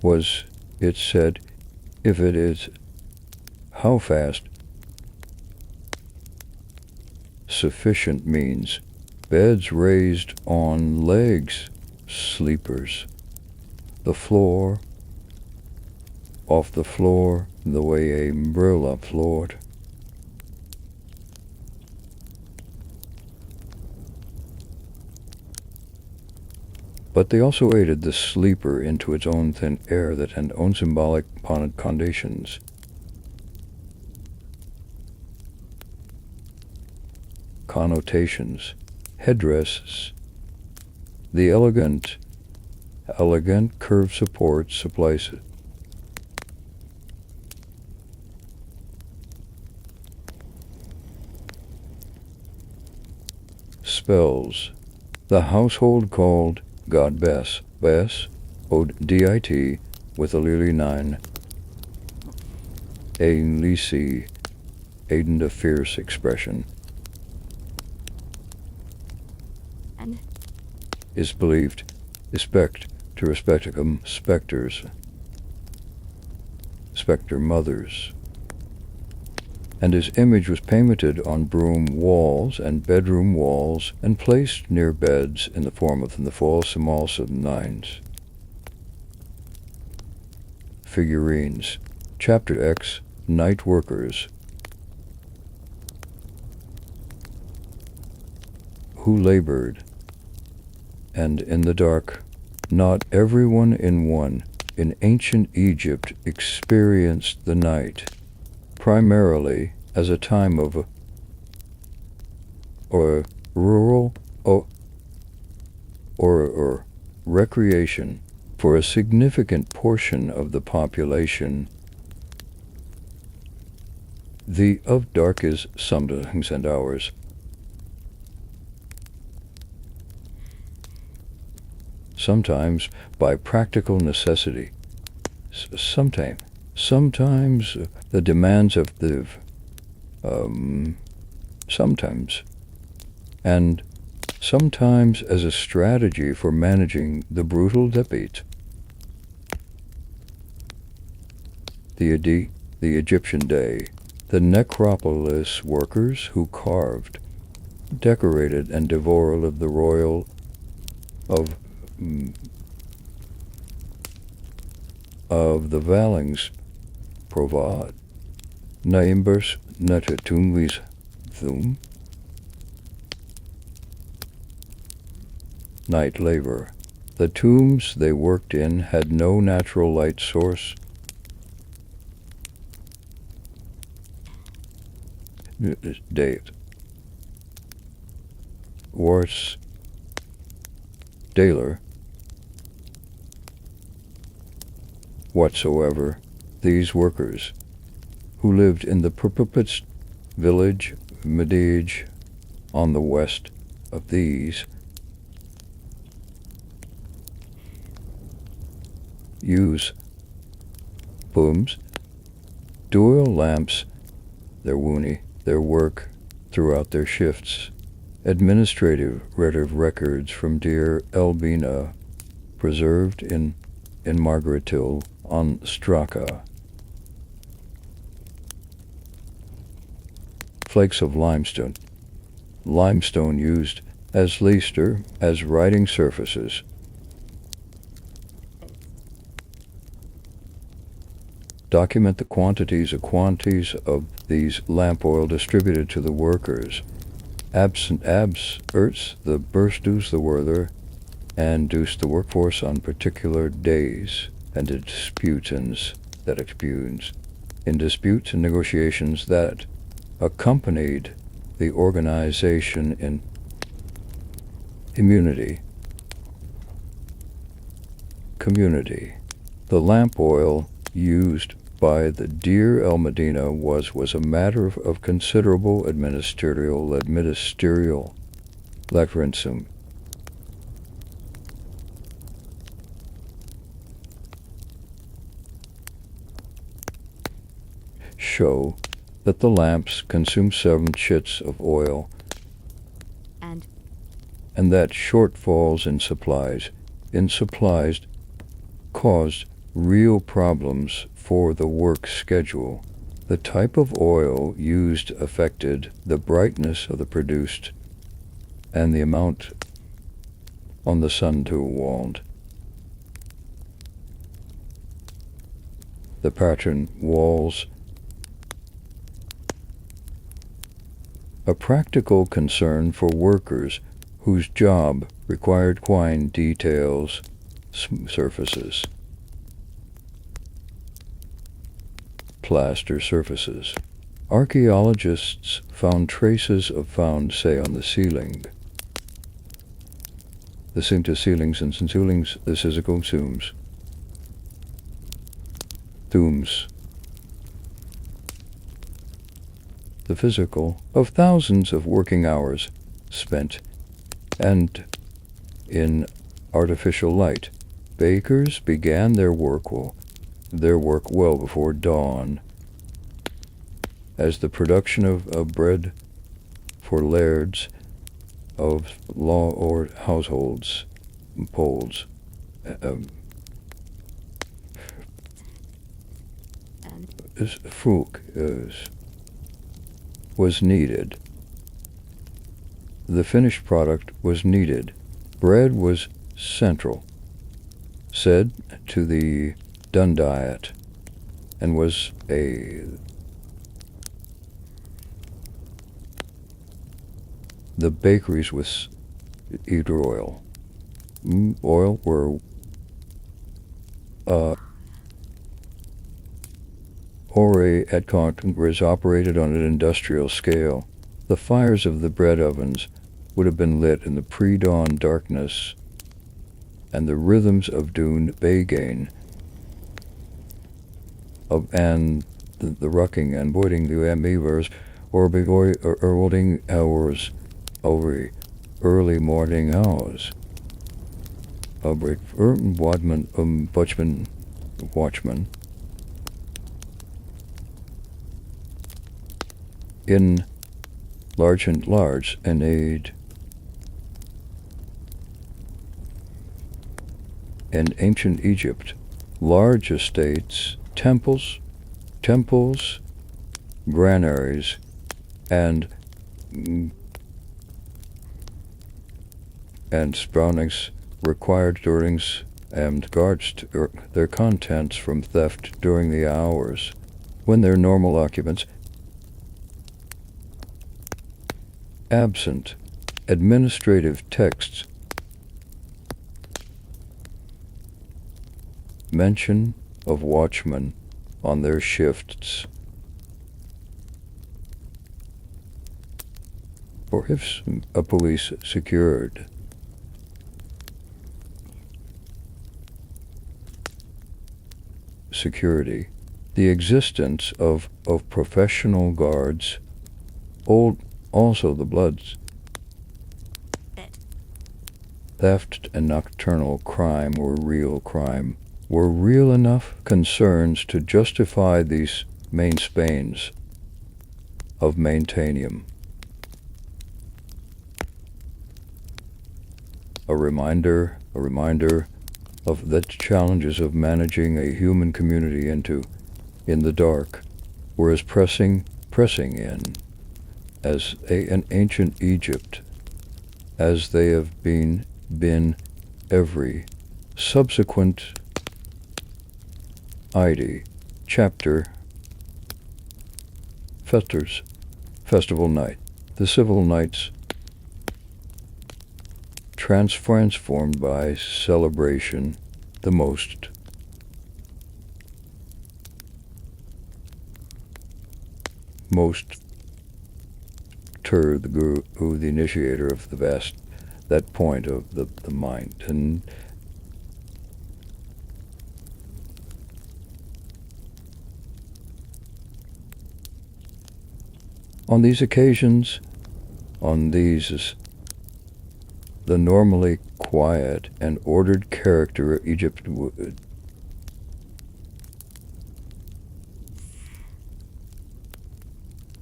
Was it said, if it is, how fast? Sufficient means beds raised on legs, sleepers, the floor, off the floor, the way a umbrella floored. But they also aided the sleeper into its own thin air that had own symbolic conditions. Connotations, headdresses, the elegant curved support supplies spells, the household called God Bess, O-D-I-T, with a lily 9, a lisi, aiding a fierce expression, and is believed, to respecticum specters, specter mothers, and his image was painted on broom walls and bedroom walls and placed near beds in the form of the false emulsive nines. Figurines, Chapter X, night workers, who labored, and in the dark, not everyone in ancient Egypt experienced the night, primarily as a time of rural or recreation for a significant portion of the population. The of dark is sometimes and hours. Sometimes by practical necessity. Sometimes the demands of the sometimes, and sometimes as a strategy for managing the brutal debate. The Egyptian day, the necropolis workers who carved, decorated, and devoured the royal of the Valings provad, Naimbers Natatumvis Thum, night labor. The tombs they worked in had no natural light source. Date. Wars. Daler. Whatsoever, these workers, who lived in the Purpupitz village, Medij, on the west of these, use booms, dual lamps, their woony, their work throughout their shifts, administrative records from dear Elbina, preserved in Margaretil on Straka. Flakes of limestone. Limestone used as leister, as writing surfaces. Document the quantities of these lamp oil distributed to the workers. Absent erts the burstus the worther, and duce the workforce on particular days, and in disputes and negotiations that accompanied the organization in community. The lamp oil used by the dear El Medina was a matter of considerable administerial referendum. Show that the lamps consume 7 chits of oil, and that shortfalls in supplies caused real problems for the work schedule. The type of oil used affected the brightness of the produced and the amount on the sun to walled. The pattern walls. A practical concern for workers whose job required fine details, surfaces. Plaster surfaces. Archaeologists found traces of say on the ceiling. The to ceilings and ceilings, the physical tombs. The physical of thousands of working hours spent and in artificial light. Bakers began their work well before dawn, as the production of bread for lairds of law or households, polls, was needed. The finished product was needed. Bread was central, said to the done diet, and was the bakeries with either oil. Oil were Ore at Congress operated on an industrial scale. The fires of the bread ovens would have been lit in the pre-dawn darkness, and the rhythms of Dune Begain and the rucking and boiling the amivers or holding hours over early morning hours. Watchman in large and aid in ancient Egypt, large estates, temples, granaries, and sproutings required durings and guards their contents from theft during the hours when their normal occupants absent. Administrative texts mention of watchmen on their shifts, or if a police secured. Security. The existence of professional guards, also the Bloods. Theft and nocturnal crime were real enough concerns to justify these mainspains of maintainium. A reminder of the challenges of managing a human community in the dark were as pressing in as an ancient Egypt as they have been every subsequent ID. Chapter Festival Night. The civil nights transformed by celebration, the most the guru, the initiator of the vast, that point of the mind. And on these occasions, the normally quiet and ordered character of Egypt would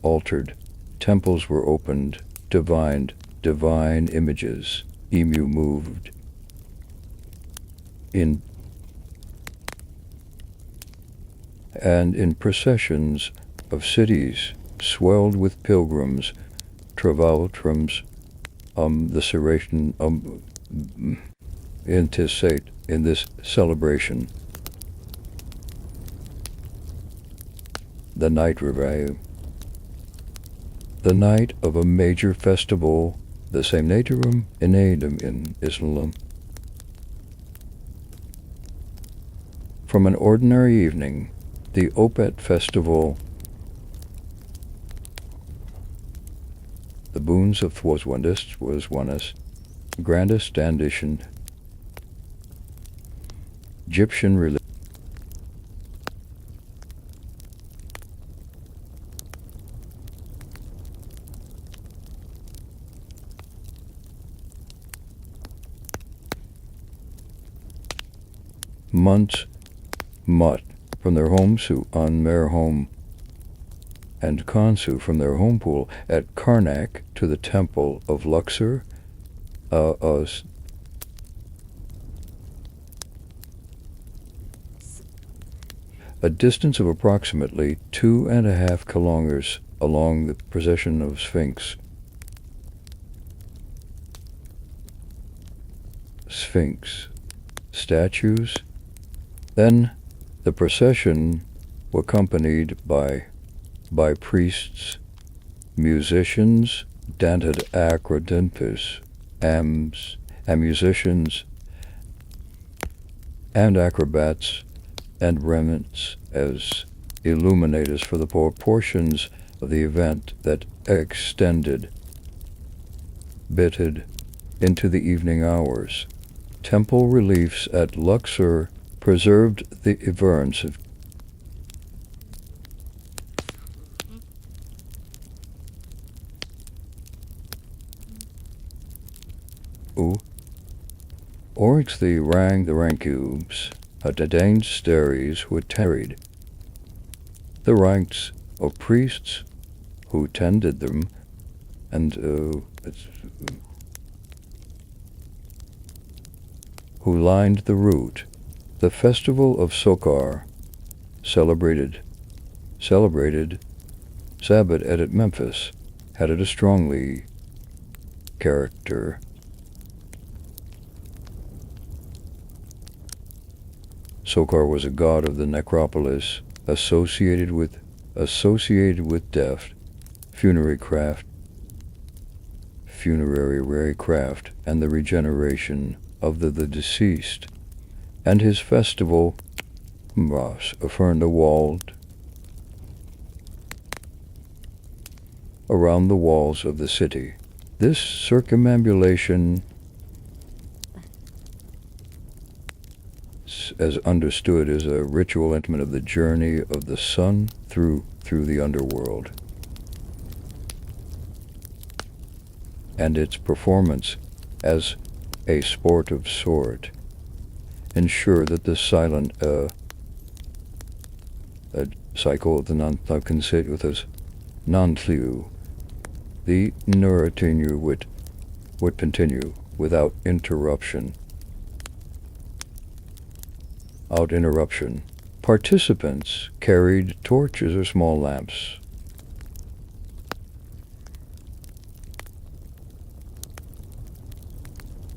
altered. Temples were opened, divine images, emu moved in, and in processions of cities swelled with pilgrims, traveltrums, the serration anticipate in this celebration. The night revival. The night of a major festival, the same Naturum Inadum in Islam. From an ordinary evening, the Opet festival, the boons of was onest, grandest ambition, Egyptian religion. Mut from their home su on their home, and Kansu from their home pool at Karnak to the temple of Luxor, a distance of approximately 2.5 kilometers along the procession of Sphinx statues. Then the procession was accompanied by priests, musicians, danted acrodimpus, musicians, and acrobats, and remnants as illuminators for the portions of the event that extended into the evening hours. Temple reliefs at Luxor preserved the events of Oryx the Rancubes, Danes Steres who tarried, the ranks of priests who tended them, and who lined the route. The festival of Sokar, celebrated Sabbath at Memphis, had a strongly character. Sokar was a god of the necropolis, associated with death, funerary craft, and the regeneration of the deceased. And his festival affirm the walled around the walls of the city. This circumambulation, as understood, is a ritual intimate of the journey of the sun through the underworld, and its performance as a sport of sort ensure that the silent cycle of the non-tliu, the narrative would continue without interruption. Participants carried torches or small lamps.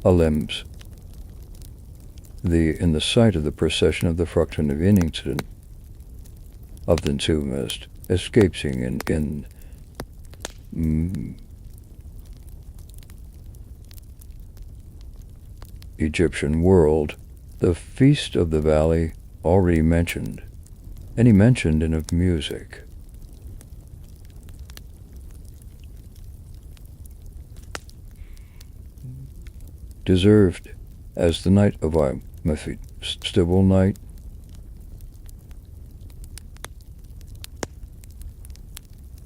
Limbs. In the sight of the procession of the Fruchten of an incident of the Zumist escaping in Egyptian world, the Feast of the Valley already mentioned, and he mentioned in of music. Deserved as the night of our festival night,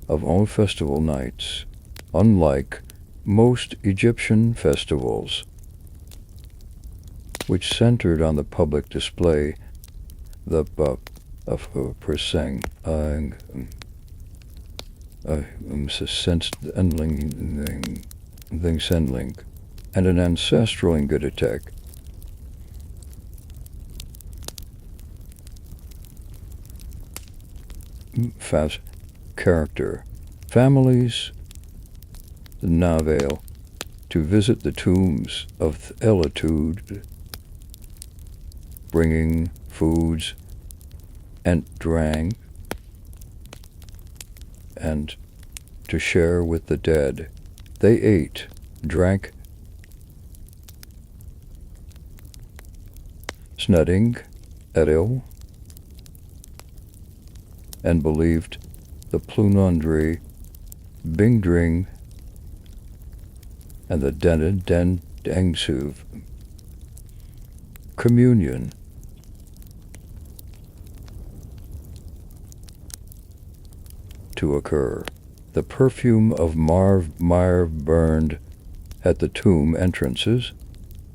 of all festival nights, unlike most Egyptian festivals, which centered on the public display the of perseng sendling and an ancestral Ingudatek. Character. Families Navail to visit the tombs of Elitude, bringing foods and drang, and to share with the dead. They ate, drank, snudding, eril, and believed the Plunundri, Bingdring, and the Den Dengsuv. Communion. To occur. The perfume of myrrh burned at the tomb entrances,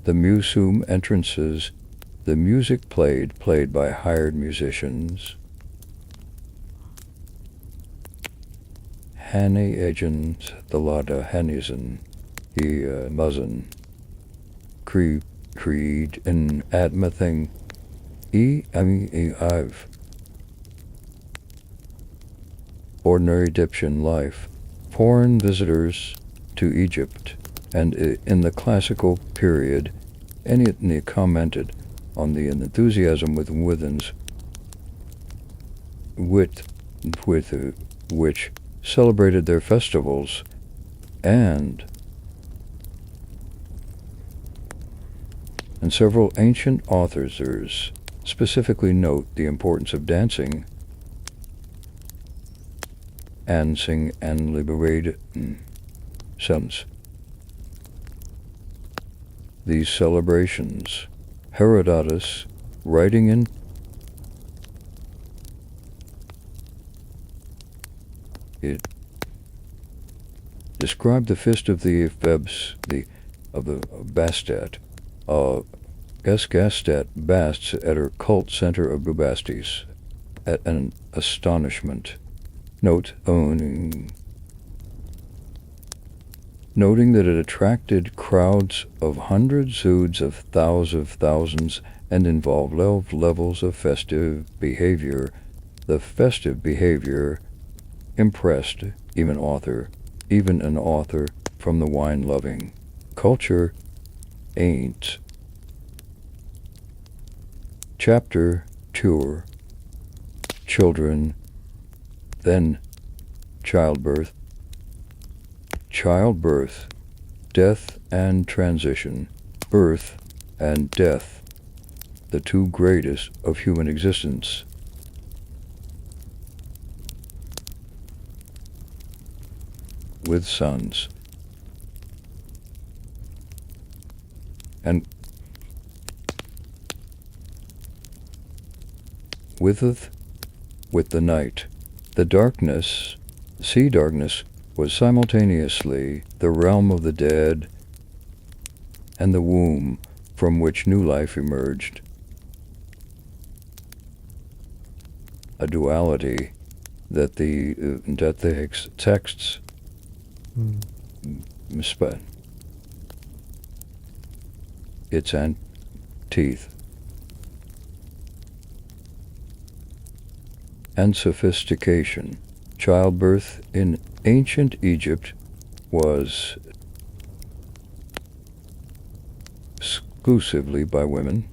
the museum entrances, the music played by hired musicians. Hanny agents, the Lada Hannisen, Muzzin, Creed, and Admathing, I've ordinary Egyptian life, foreign visitors to Egypt, and in the classical period, Eniotny commented on the enthusiasm with which celebrated their festivals, and several ancient authors specifically note the importance of dancing and sing and liberate sons. These celebrations, Herodotus, writing in it, described the feast of the Ephebs, of the Bastet, Gastat Basts at her cult center of Bubastis, at an astonishment. Noting that it attracted crowds of hundreds, of thousands, and involved levels of festive behavior. The festive behavior impressed even an author from the wine-loving culture. Ain't. Chapter 2. Children, then childbirth, death and transition, birth and death, the two greatest of human existence. With suns. And witheth with the night. The darkness, sea darkness, was simultaneously the realm of the dead and the womb from which new life emerged. A duality that the texts misspell. Its teeth and sophistication. Childbirth in ancient Egypt was exclusively by women.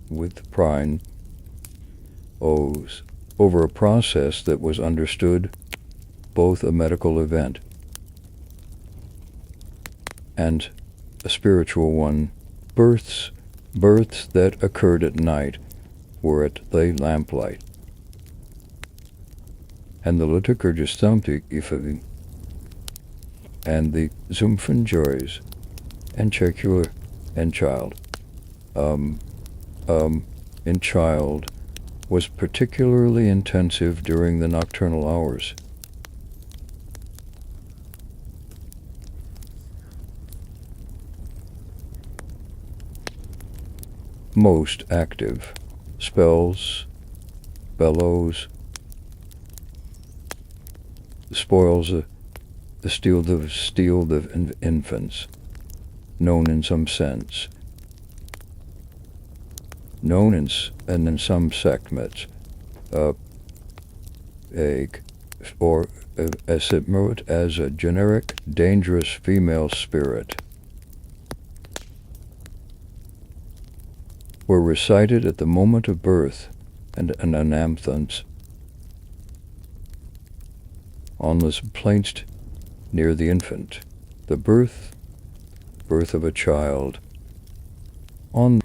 With pride over a process that was understood both a medical event and a spiritual one. Births that occurred at night were at the lamplight, and the liturgistamtic ifaving, and the Zumfen joys, and checular, and child. In child was particularly intensive during the nocturnal hours. Most active. Spells, bellows, spoils, the steal of infants, known in some sense, and in some segments, or as it wrote as a generic, dangerous female spirit, were recited at the moment of birth, and an anthems on the placed near the infant. The birth of a child, on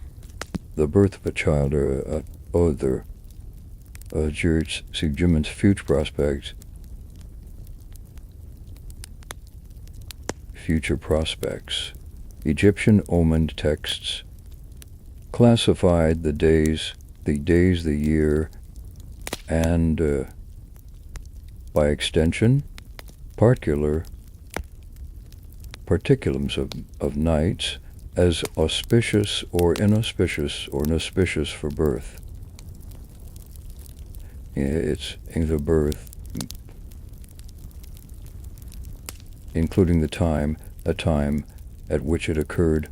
the birth of a child, or other Sigmund's future prospects. Egyptian omened texts classified the days, the year, and by extension, particulums of nights as auspicious or inauspicious or inauspicious for birth. It's in the birth, including a time at which it occurred,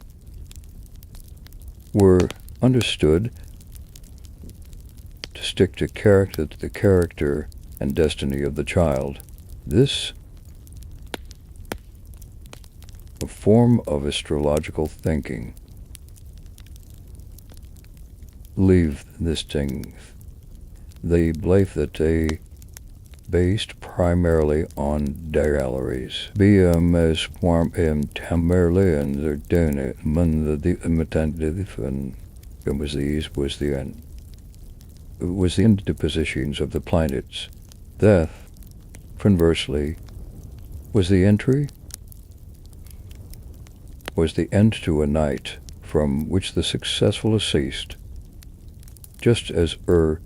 were understood to stick to the character and destiny of the child. This a form of astrological thinking. Leave this thing. They believe that they based primarily on dialories. As warm primarily and they're doing it was the interpositions of the planets. Death, conversely, was the end to a night from which the successful ceased, just as Ra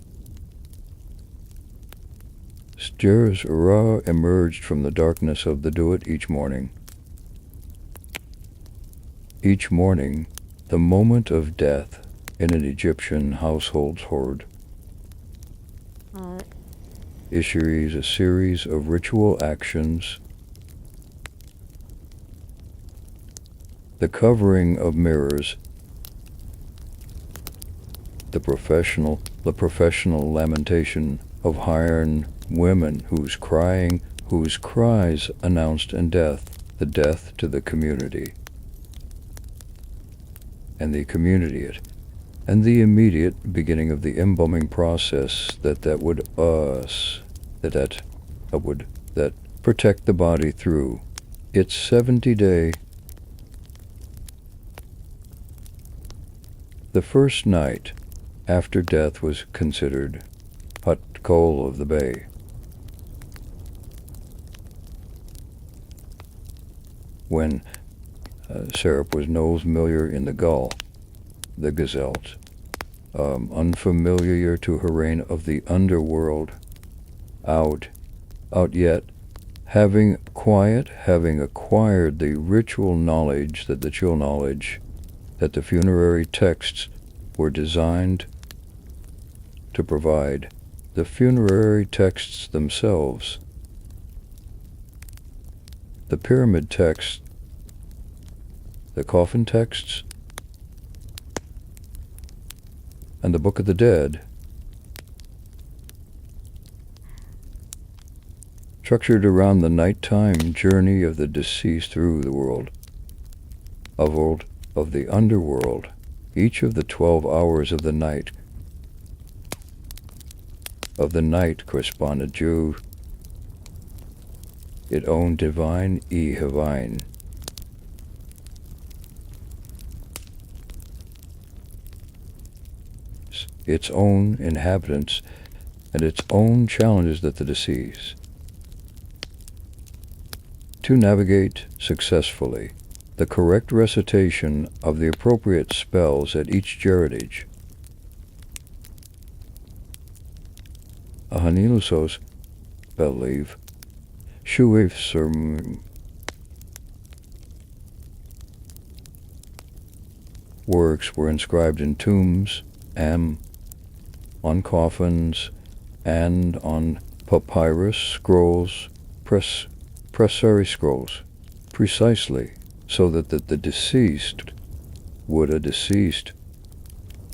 emerged from the darkness of the Duat each morning. Each morning, the moment of death in an Egyptian household hoard issues a series of ritual actions, the covering of mirrors, the professional lamentation of hired women whose cries announced the death to the community, and the immediate beginning of the embalming process that would protect the body through its 70-day The first night after death was considered hot coal of the bay. When syrup was no familiar in the gull, the gazelles, unfamiliar to her reign of the underworld, out yet, having acquired the ritual knowledge that the chill knowledge that the funerary texts were designed to provide, the funerary texts themselves, the pyramid texts, the coffin texts, and the Book of the Dead, structured around the nighttime journey of the deceased through the world of the underworld. Each of the 12 hours of the night corresponded to its own divine Havine. Its own inhabitants and its own challenges that the deceased to navigate successfully the correct recitation of the appropriate spells at each heritage. Ahanilusos believe Shuefsum works were inscribed in tombs and on coffins and on papyrus scrolls, pressary scrolls, precisely so that the deceased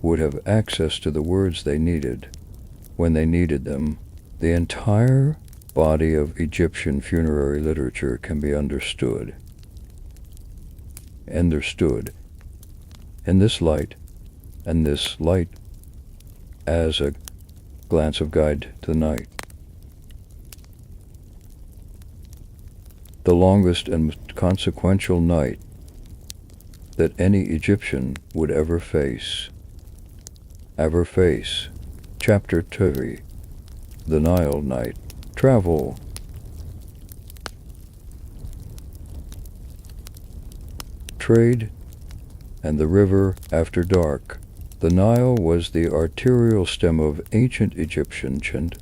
would have access to the words they needed when they needed them. The entire body of Egyptian funerary literature can be understood in this light, and this light as a glance of guide to the night. The longest and most consequential night that any Egyptian would ever face. Chapter 2, The Nile Night. Travel. Trade and the river after dark. The Nile was the arterial stem of ancient Egyptian chant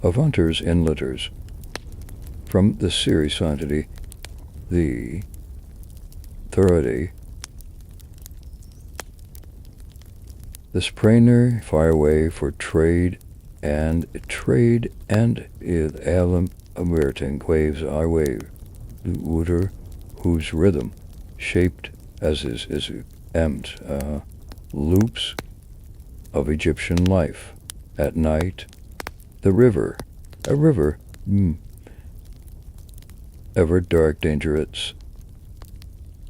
of hunters and litters. From the Siri entity, the 30, the Sprainer fireway for trade and Alam American waves I wave, Uter, whose rhythm, shaped as is loops of Egyptian life. At night, the river, ever dark, dangerous,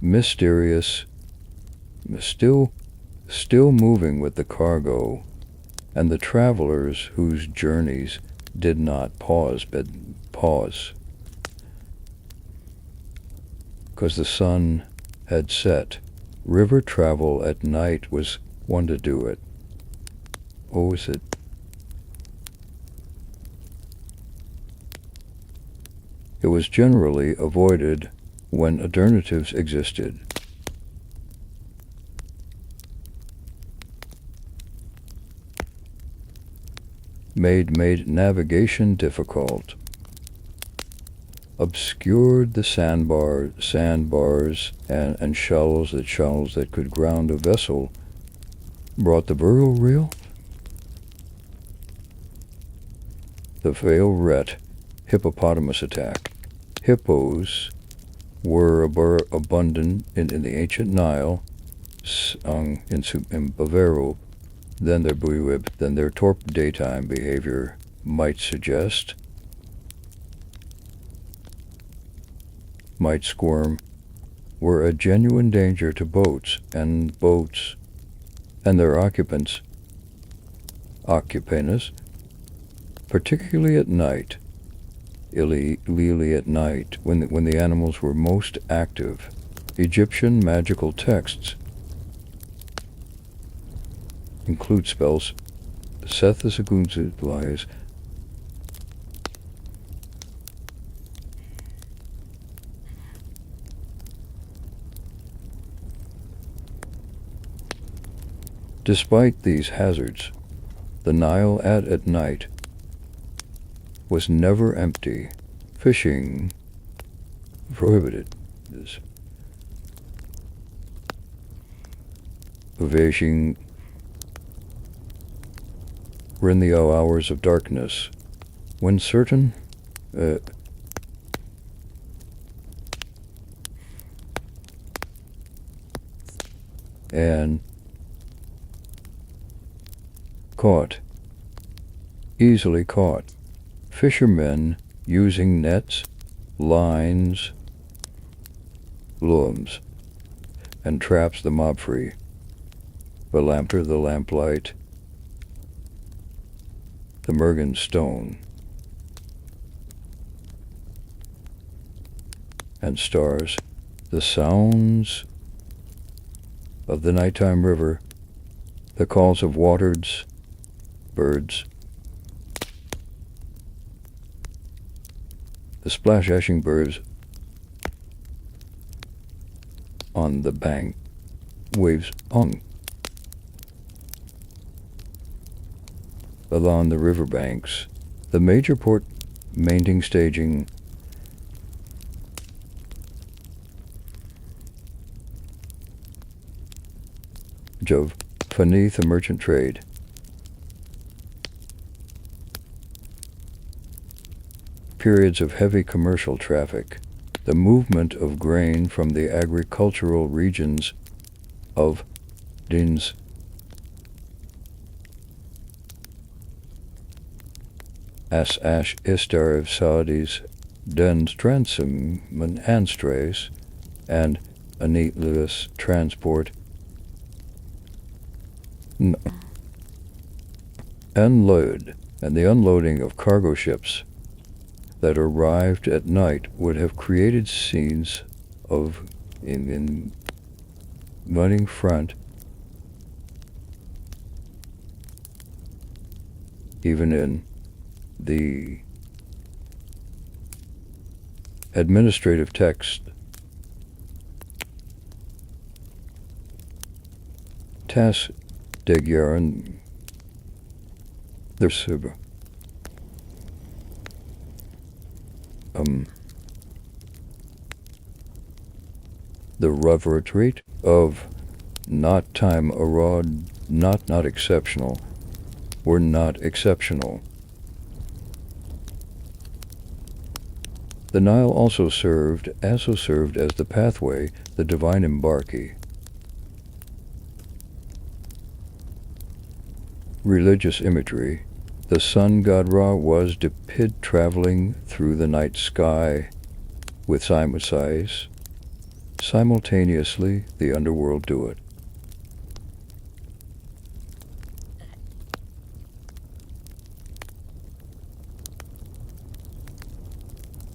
mysterious, still moving with the cargo and the travelers whose journeys did not pause, because the sun had set. River travel at night was one to do it. Oh, is it? It was generally avoided when alternatives existed. Made navigation difficult, obscured the sandbars and shallows that could ground a vessel, brought the burial reel, the veil ret, hippopotamus attack. Hippos were abundant in the ancient Nile, in Bavaria, than their torpid daytime behavior might suggest. Might squirm, were a genuine danger to boats and their occupants, particularly at night, at night, when the animals were most active. Egyptian magical texts include spells, Seth the Segunzi lies. Despite these hazards, the Nile at night was never empty. Fishing prohibited. Fishing were in the hours of darkness, when certain and easily caught. Fishermen using nets, lines, looms, and traps the mob free. The lamplight, the Mergen stone, and stars, the sounds of the nighttime river, the calls of watered birds, the splashing birds on the bank, waves hung along the river banks, the major port maintaining staging of beneath the merchant trade. Periods of heavy commercial traffic, the movement of grain from the agricultural regions of Dins, Ash Istar of Saudis, Dens Transom Anstrace, and Anitless Transport, unload, and the unloading of cargo ships that arrived at night would have created scenes of in running front, even in the administrative text. Tas Degyaran their Suba. The reverent of not time arod not exceptional were not exceptional. The Nile also served as the pathway, the divine embarkee. Religious imagery. The sun god Ra was depicted traveling through the night sky with simultaneously the underworld do it.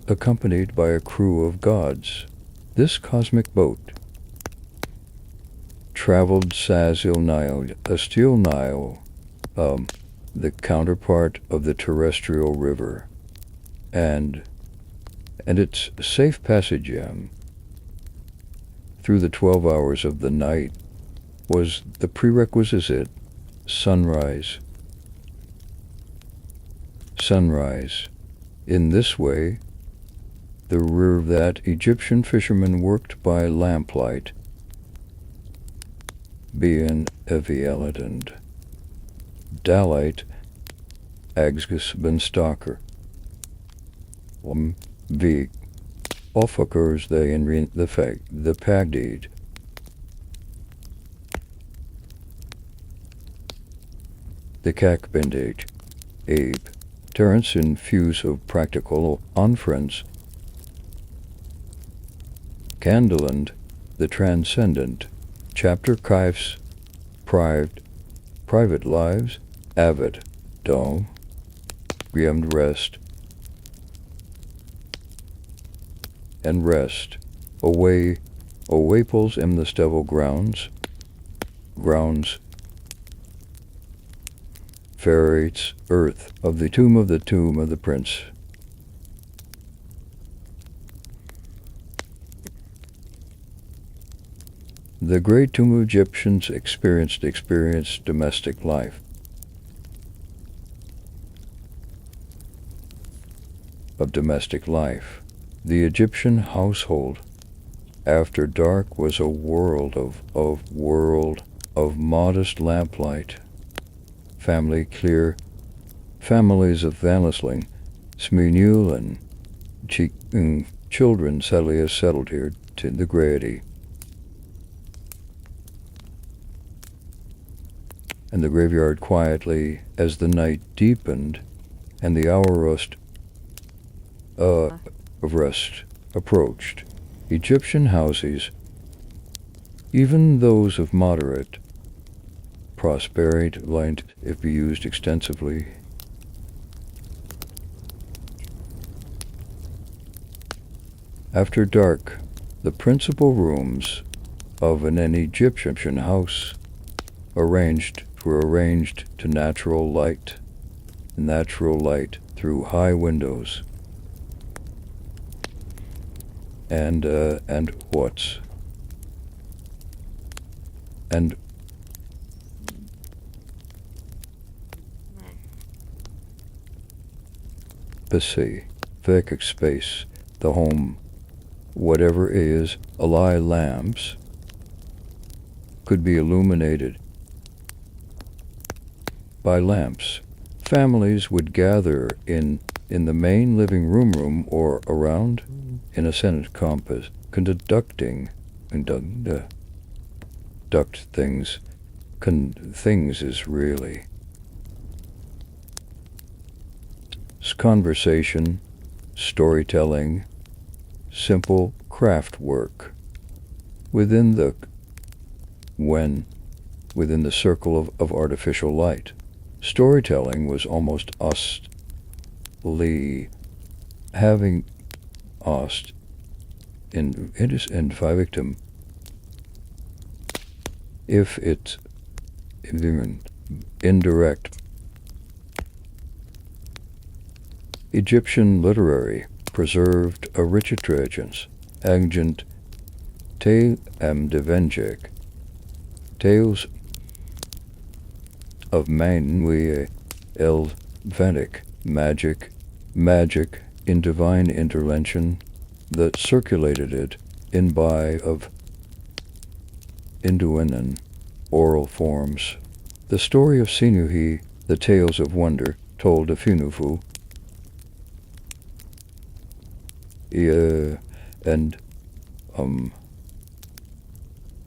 Accompanied by a crew of gods, this cosmic boat traveled Sazil Nile, a steel Nile, the counterpart of the terrestrial river, and its safe passage through the 12 hours of the night was the prerequisite sunrise. In this way, the river that Egyptian fishermen worked by lamplight, being evielent, Dalite, Agsgus ben Stocker, Vig, occurs they in the Pagdeed. The Cac Bendage, Abe, Terence in fuse of practical unfriends, Candeland, the Transcendent, Chapter Kifes, Private Lives, Avid, Dome, Griemmed Rest, and Rest, Awaples in the Stevel Grounds, ferretes earth of the tomb of the prince. The great tomb of Egyptians experienced domestic life. Of domestic life. The Egyptian household after dark was a world of modest lamplight, family clear, families of Vanlisling, Sminul and children settled here to the grady. And the graveyard quietly as the night deepened and the hour of rest approached. Egyptian houses, even those of moderate prosperity, might if be used extensively. After dark, the principal rooms of an Egyptian house were arranged to natural light through high windows. And what's and vacant space, the home, whatever is, ally lamps could be illuminated by lamps. Families would gather in the main living room or around in a Senate compass, conduct things. Things is really conversation, storytelling, simple craft work. Within the circle of artificial light, storytelling was almost having in victim if it's indirect. Egyptian literary preserved a rich traditions, agent tale devenjek, tales of Manui el Vedic magic in divine intervention that circulated it in by of Induinan oral forms. The story of Sinuhi, the tales of wonder told of Funufu,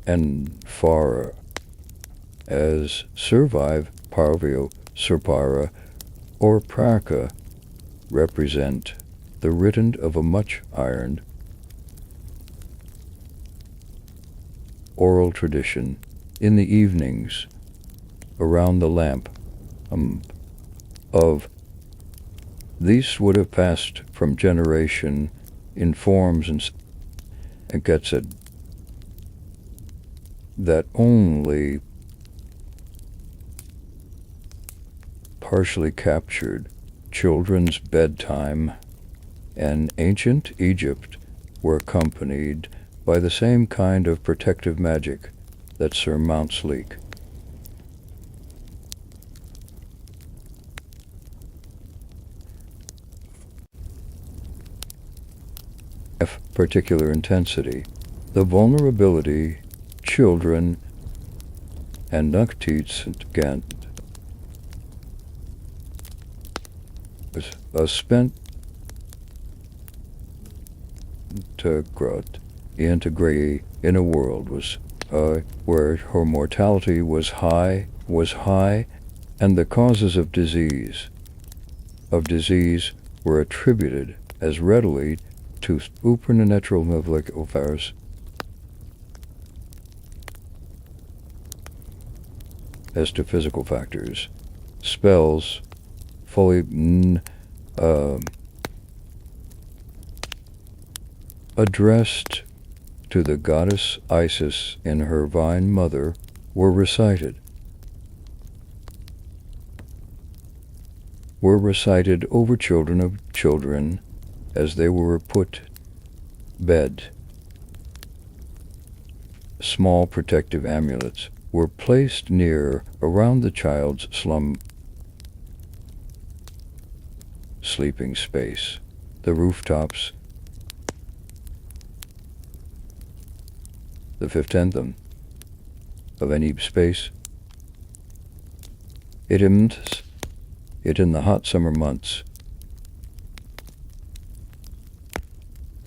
and Farah as survive Parvio, Surpara, or Praka represent the written of a much ironed oral tradition in the evenings around the lamp of these would have passed from generation in forms and gets it that only partially captured children's bedtime and ancient Egypt were accompanied by the same kind of protective magic that surmounts leak. Particular intensity, the vulnerability, children, and Nuktits Gant spent to growth integrate in a world was where her mortality was high, and the causes of disease were attributed as readily to supernatural affairs as to physical factors. Spells fully addressed to the goddess Isis and her vine mother were recited. were recited over children of children as they were put bed. Small protective amulets were placed near around the child's sleeping space. The rooftops, the fifth anthem of any space. It in the hot summer months.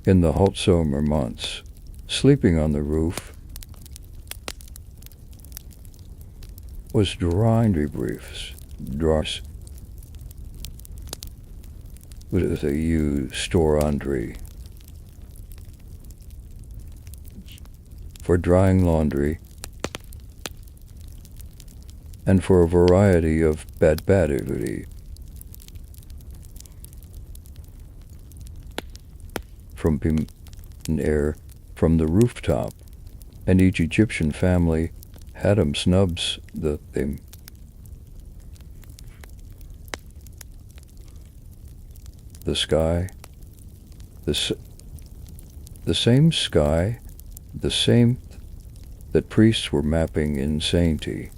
In the hot summer months, sleeping on the roof was drawing debriefs, draws with a you store laundry for drying laundry and for a variety of bad activity. From air from the rooftop, and each Egyptian family had snubs the sky, the same sky, the same that priests were mapping in sanctity,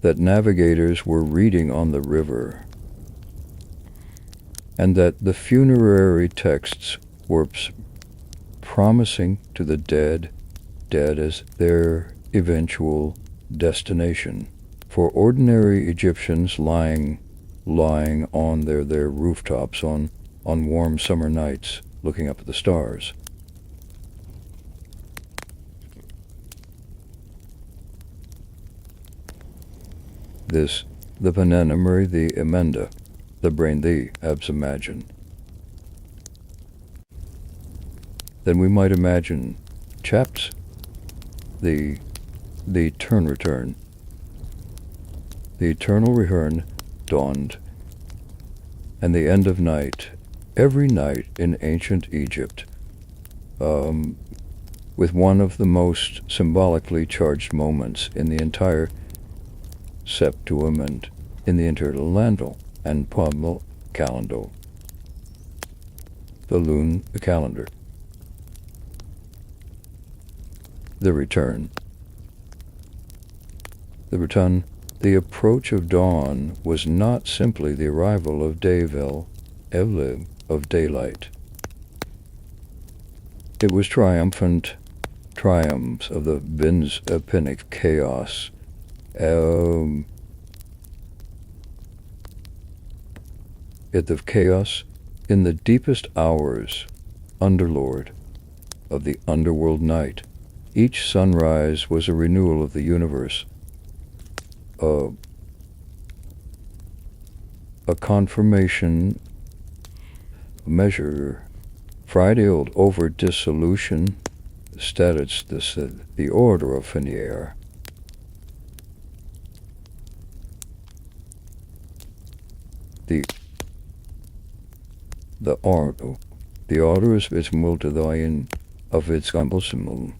that navigators were reading on the river, and that the funerary texts were promising to the dead as their eventual destination. For ordinary Egyptians lying on their rooftops on warm summer nights, looking up at the stars. This, the Panemery, the Emenda, the brain, the abs imagine. Then we might imagine chaps, the return. The eternal return dawned, and the end of night, every night in ancient Egypt, with one of the most symbolically charged moments in the entire Septuagint, in the Interlandal and Pommel calendar, the calendar. The return. The approach of dawn was not simply the arrival of Evlib, of daylight. It was triumphs of the Pinic chaos. Of chaos in the deepest hours, underlord of the underworld night. Each sunrise was a renewal of the universe, a confirmation, measure. Friday old over dissolution, status the order of Fenier. The order is multidian of its compulsimal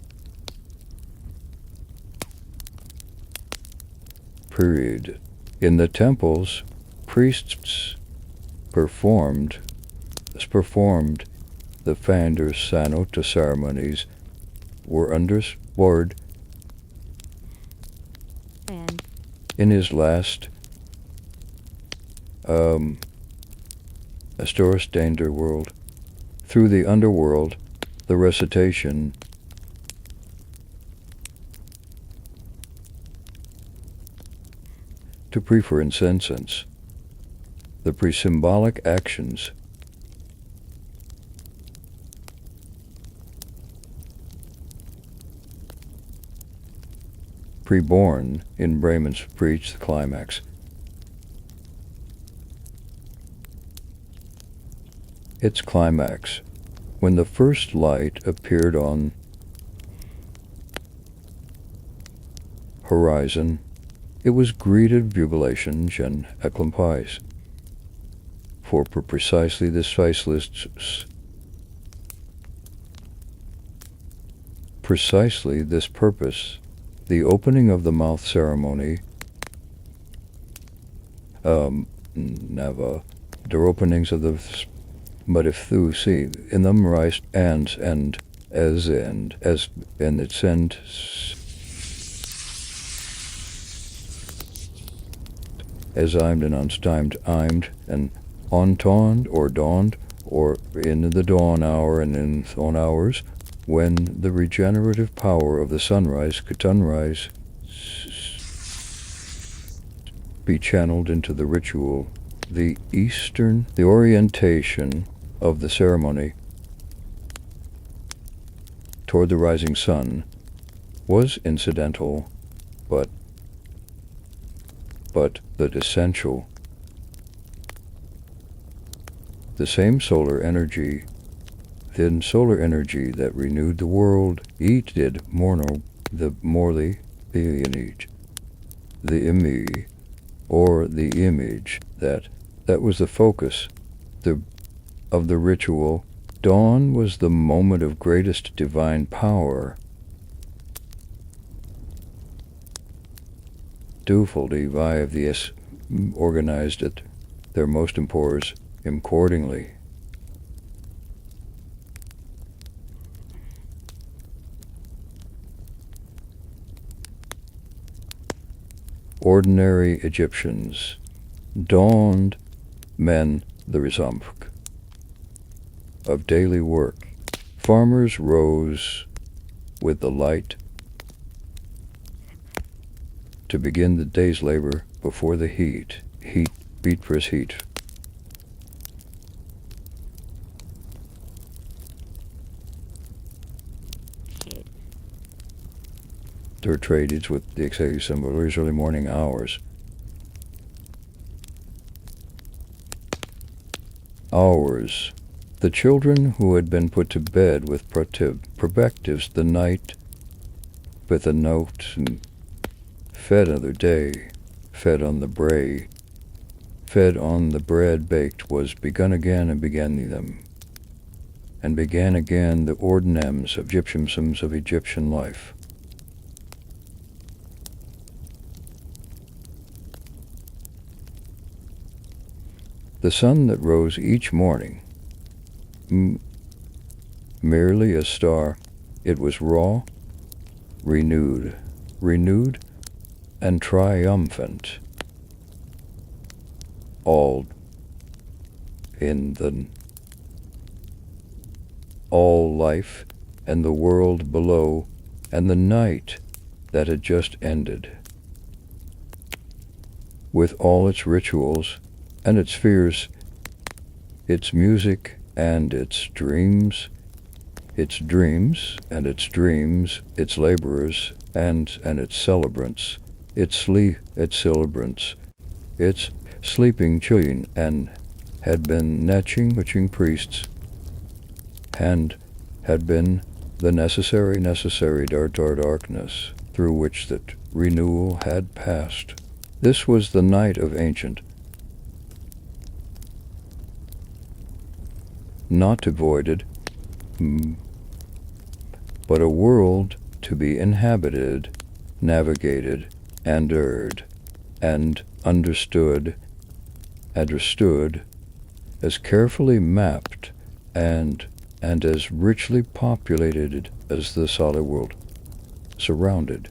period. In the temples, priests performed the Fander's Sanota ceremonies were underscored in his last Astoris Dander world. Through the underworld, the recitation to prefer incense, the pre-symbolic actions preborn in Brahman's preach the climax. Its climax, when the first light appeared on horizon, it was greeted jubilation and acclampies. For precisely this purpose, the opening of the mouth ceremony Nava, door openings of the but if thou see in them rise and as and it send as imed and unstimed imed and ontond or dawned or in the dawn hour and in dawn hours when the regenerative power of the sunrise could sunrise be channeled into the ritual, the orientation of the ceremony toward the rising sun was incidental, but the essential. The same solar energy, then solar energy that renewed the world, each did morno, the morley, the image, or the image that was the focus of the ritual. Dawn was the moment of greatest divine power. Dufoldy via the organized it, their most impores accordingly. Ordinary Egyptians dawned men the resump of daily work. Farmers rose with the light to begin the day's labor before the heat beat for his heat. Their trades with the execution of early morning hours. The children who had been put to bed with perspectives the night with a note and fed another day, fed on the bread baked was begun again and began them, and began again the ordinams of Egyptians of Egyptian life. The sun that rose each morning, merely a star, it was raw, renewed, and triumphant, all life and the world below and the night that had just ended, with all its rituals and its fears, its music and its dreams, its laborers and its celebrants, its sleeping children, and had been watching priests, and had been the necessary darkness through which that renewal had passed. This was the night of ancient, not avoided, but a world to be inhabited, navigated, and erred, and understood, as carefully mapped and as richly populated as the solid world, surrounded